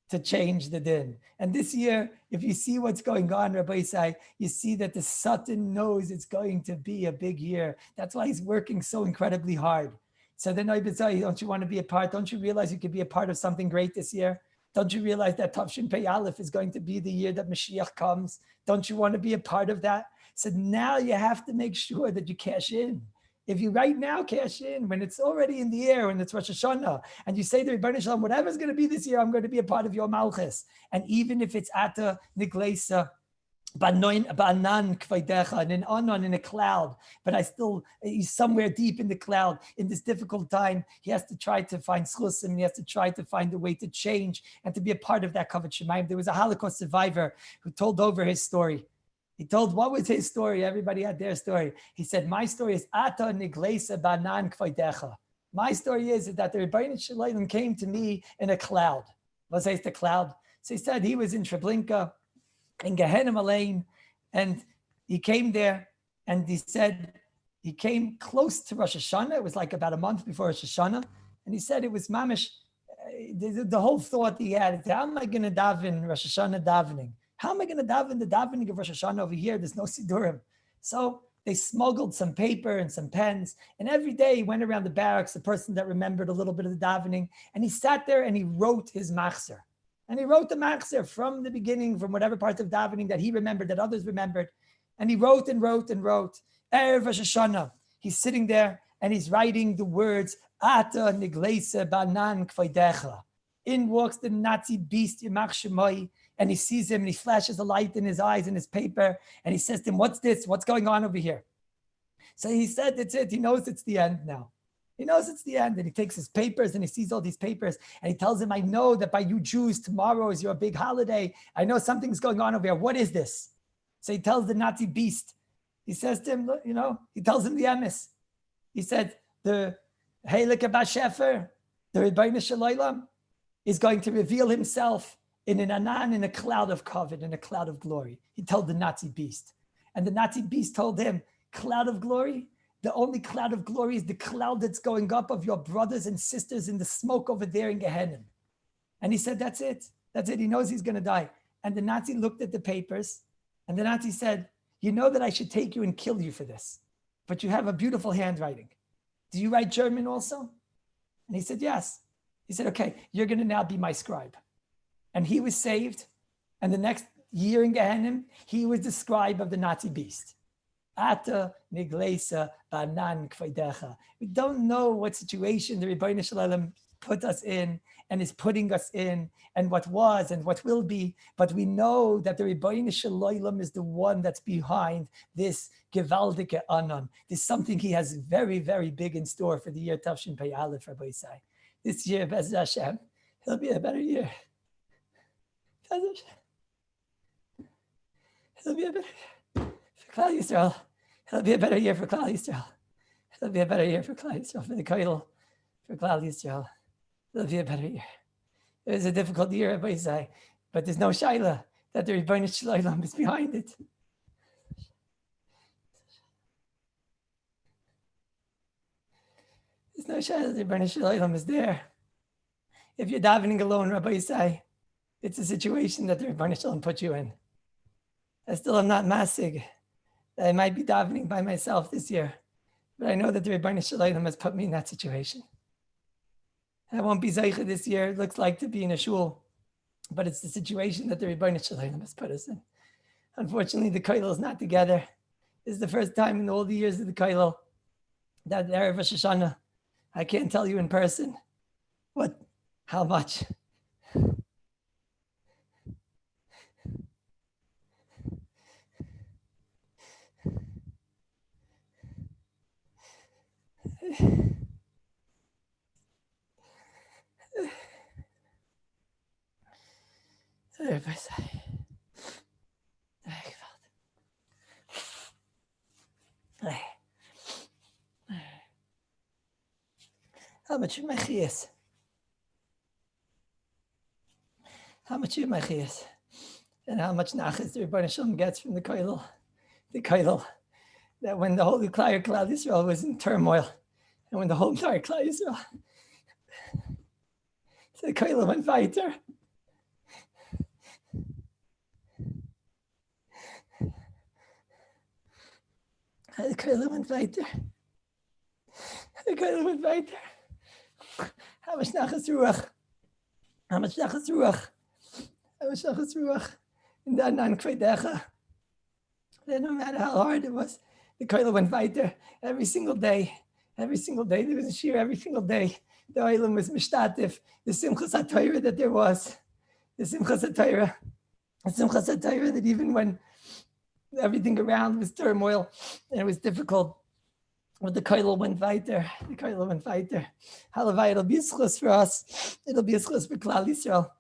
to change the din. And this year, if you see what's going on, Rabbi Isai, you see that the Satan knows it's going to be a big year. That's why he's working so incredibly hard. So then, don't you want to be a part? Don't you realize you could be a part of something great this year? Don't you realize that Tavshin Pei Aleph is going to be the year that Mashiach comes? Don't you want to be a part of that? So now you have to make sure that you cash in. If you right now cash in, when it's already in the air, when it's Rosh Hashana, and you say to Rebbeinu Shalom, whatever's going to be this year, I'm going to be a part of your Malchus. And even if it's Ata Nigleisa, Ba'anan Kvaidecha, and an Anon in a cloud, but he's somewhere deep in the cloud in this difficult time. He has to try to find schlusim, he has to try to find a way to change and to be a part of that Kavod Shemayim. There was a Holocaust survivor who told over his story. He told, what was his story? Everybody had their story. He said, my story is Ata Nigleisa Ba'anan Kvaidecha. My story is that the Rebbeinu Shalom came to me in a cloud. What says the cloud? So he said he was in Treblinka, in Gehenna Lane, and he came there, and he said he came close to Rosh Hashana. It was like about a month before Rosh Hashana, and he said it was mamish. The whole thought he had is, how am I going to daven Rosh Hashana davening? How am I going to daven the davening of Rosh Hashana over here? There's no Sidurim. So they smuggled some paper and some pens, and every day he went around the barracks, the person that remembered a little bit of the davening, and he sat there and he wrote his machzer. And he wrote the machzer from the beginning, from whatever parts of davening that he remembered, that others remembered. And he wrote and wrote and wrote. Erev Rosh Hashana, he's sitting there and he's writing the words, Ata Nigleisa Ba'anan Kvaidecha. In walks the Nazi beast, Yamach Shemai, and he sees him and he flashes a light in his eyes and his paper. And he says to him, what's this? What's going on over here? So he said, that's it. He knows it's the end now. He knows it's the end, and he takes his papers and he sees all these papers and he tells him, I know that by you Jews, tomorrow is your big holiday. I know something's going on over here. What is this? So he tells the Nazi beast, he says to him, he tells him the emes. He said, the Heilige Bashefer, the Rebbeinu Shalom, is going to reveal himself in an anan, in a cloud of kavod, in a cloud of glory. He told the Nazi beast. And the Nazi beast told him, cloud of glory? The only cloud of glory is the cloud that's going up of your brothers and sisters in the smoke over there in Gehenna. And he said, that's it. That's it. He knows he's going to die. And the Nazi looked at the papers and the Nazi said, you know that I should take you and kill you for this, but you have a beautiful handwriting. Do you write German also? And he said, yes. He said, okay, you're going to now be my scribe. And he was saved. And the next year in Gehenna, he was the scribe of the Nazi beast. Ata Nigleisa Ba'anan Kvaidecha. We don't know what situation the Rebbeinu Shalom put us in and is putting us in, and what was and what will be, but we know that the Rebbeinu Shalom is the one that's behind this Gewaldike Anan. There's something he has very, very big in store for the year Tavshin Pei Aleph, Rabbi Isai. This year, Bez Hashem, it'll be a better year. It'll be a better year for Klal Yisrael. It'll be a better year for Klal Yisrael. It'll be a better year for Klal Yisrael, for the Koil, for Klal Yisrael. It'll be a better year. It was a difficult year, Rabbi Isai, but there's no shaila that the Rebbeinu Shalom is behind it. There's no shaila that the Rebbeinu Shalom is there. If you're davening alone, Rabbi Isai, it's a situation that the Rebbeinu Shalom put you in. I still am not masig. I might be davening by myself this year, but I know that the Rebbeinu Shalom has put me in that situation. I won't be zeicha this year. It looks like to be in a shul, but it's the situation that the Rebbeinu Shalom has put us in. Unfortunately, the Kollel is not together. This is the first time in all the years of the Kollel that the Erev Hashana, I can't tell you in person how much. How much of my chiyas? How much of my chiyas? And how much nachas the Rebbeinu Shalom gets from the Kollel? The Kollel, that when the whole entire Klal Yisrael was in turmoil, and when the whole entire Klal Yisrael, so the Kollel went weiter. The Kollel went weiter. The Kollel went weiter. How much nachas ruach? How much nachas ruach? How much nachas ruach? And then on Kvedecha, no matter how hard it was, the Kollel went weiter every single day. Every single day there was a shir. Every single day the Olam was mishtatif. The Simchas HaTorah that there was, the Simchas HaTorah that even when everything around was turmoil and it was difficult, but the Kollel went weiter. The Kollel went weiter. Halavai, it'll be a schus for us. It'll be a schus for Klal Yisrael.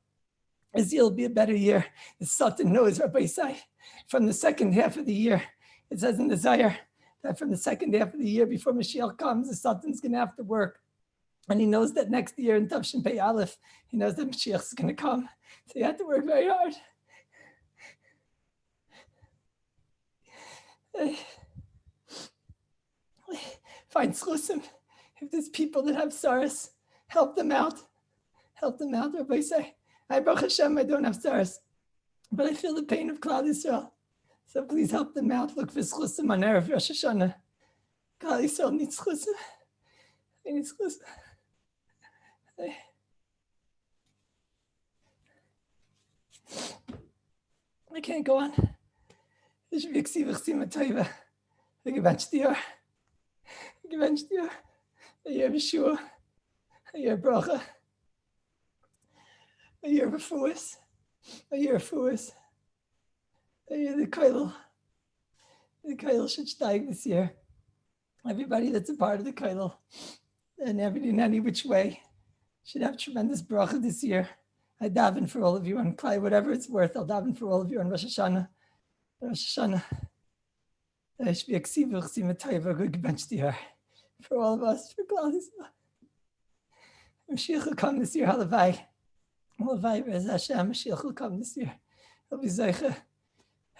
This year will be a better year. The Satan knows, Rabbi say, from the second half of the year, it says in the Zohar that from the second half of the year before Mashiach comes, the Satan's going to have to work. And he knows that next year in Tavshin Pei Aleph, he knows that Mashiach is going to come. So he had to work very hard. Find schlusim. If there's people that have sorrows, help them out. Help them out, Rabbi say. I, Baruch Hashem, I don't have sorrows, but I feel the pain of Klal Yisrael. So please help them out. Look for schlusim on Erev Rosh Hashana. Klal Yisrael needs schlusim. I need schlusim. I can't go on. There should be a ksivach sima taiva. I gebench dir. A year Yeshua. A year bracha. A year refuas. A year refuas. A year the Kollel. The Kollel should steig this year. Everybody that's a part of the Kollel and in any which way should have tremendous bracha this year. I daven for all of you on Klai, whatever it's worth. I'll daven for all of you on Rosh Hashana. Rosh Hashana. There should be a ksivach sima taiva good gebench dir. For all of us, for Klal Yisrael. Mashiach will come this year, halavai. Halavai, Be'ez Hashem, Mashiach will come this year. He'll be zeicha.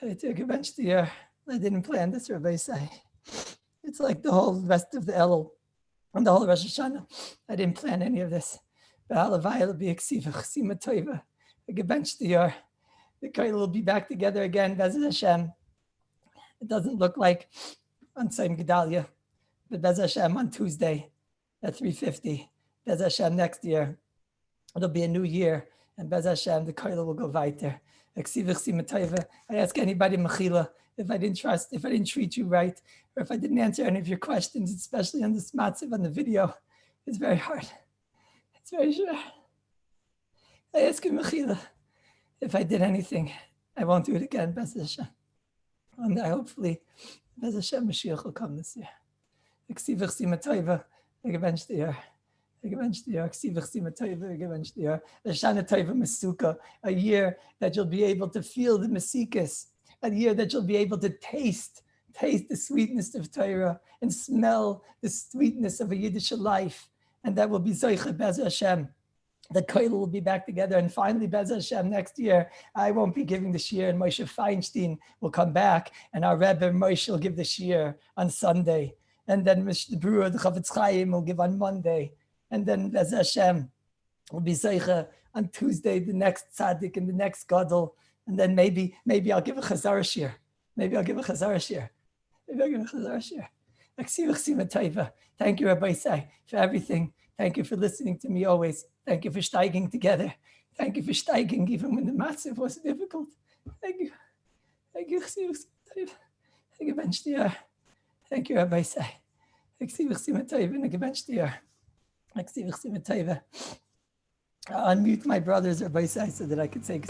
To gebench dir. I didn't plan this, Rabbi say. It's like the whole rest of the Elul and the whole Rosh Hashana. I didn't plan any of this. But halavai will be a ksivach sima taiva. A gebench dir. The Kollel will be back together again, Be'ez Hashem. It doesn't look like on Tzayim Gedalia, but Be'ez Hashem on Tuesday at 3:50. Be'ez Hashem next year, it'll be a new year, and Be'ez Hashem, the Kollel will go weiter. I ask anybody, Mechila, if I didn't treat you right, or if I didn't answer any of your questions, especially on the smatziv on the video, it's very hard. It's very sure. I ask you, Mechila, if I did anything, I won't do it again, Be'ez Hashem. And hopefully, Be'ez Hashem, Mashiach will come this year. Ksivach sima taiva, I gebench dir. Ksivach sima taiva, I gebench dir. Hashana taiva mesuka, a year that you'll be able to feel the mesikas, a year that you'll be able to taste the sweetness of Torah and smell the sweetness of a Yiddish life, and that will be Zoicha Be'ez Hashem. The Kollel will be back together, and finally, Be'ez Hashem, next year, I won't be giving the shir, and Moshe Feinstein will come back, and our Rebbe Moshe will give the shir on Sunday, and then the Brewer, the Chavetz Chaim, will give on Monday, and then Be'ez Hashem will be Zeicha on Tuesday, the next tzaddik and the next gadol, And then maybe I'll give a chazara shir. Maybe I'll give a chazara shir. Thank you, Rabbi Isai, for everything. Thank you for listening to me always. Thank you for steiging together. Thank you for steiging even when the matzv was difficult. Thank you. Thank you. Thank you, Ben Shtiar. Thank you, Rabbi Isai. I'll unmute my brothers, Rabbi Isai, so that I could say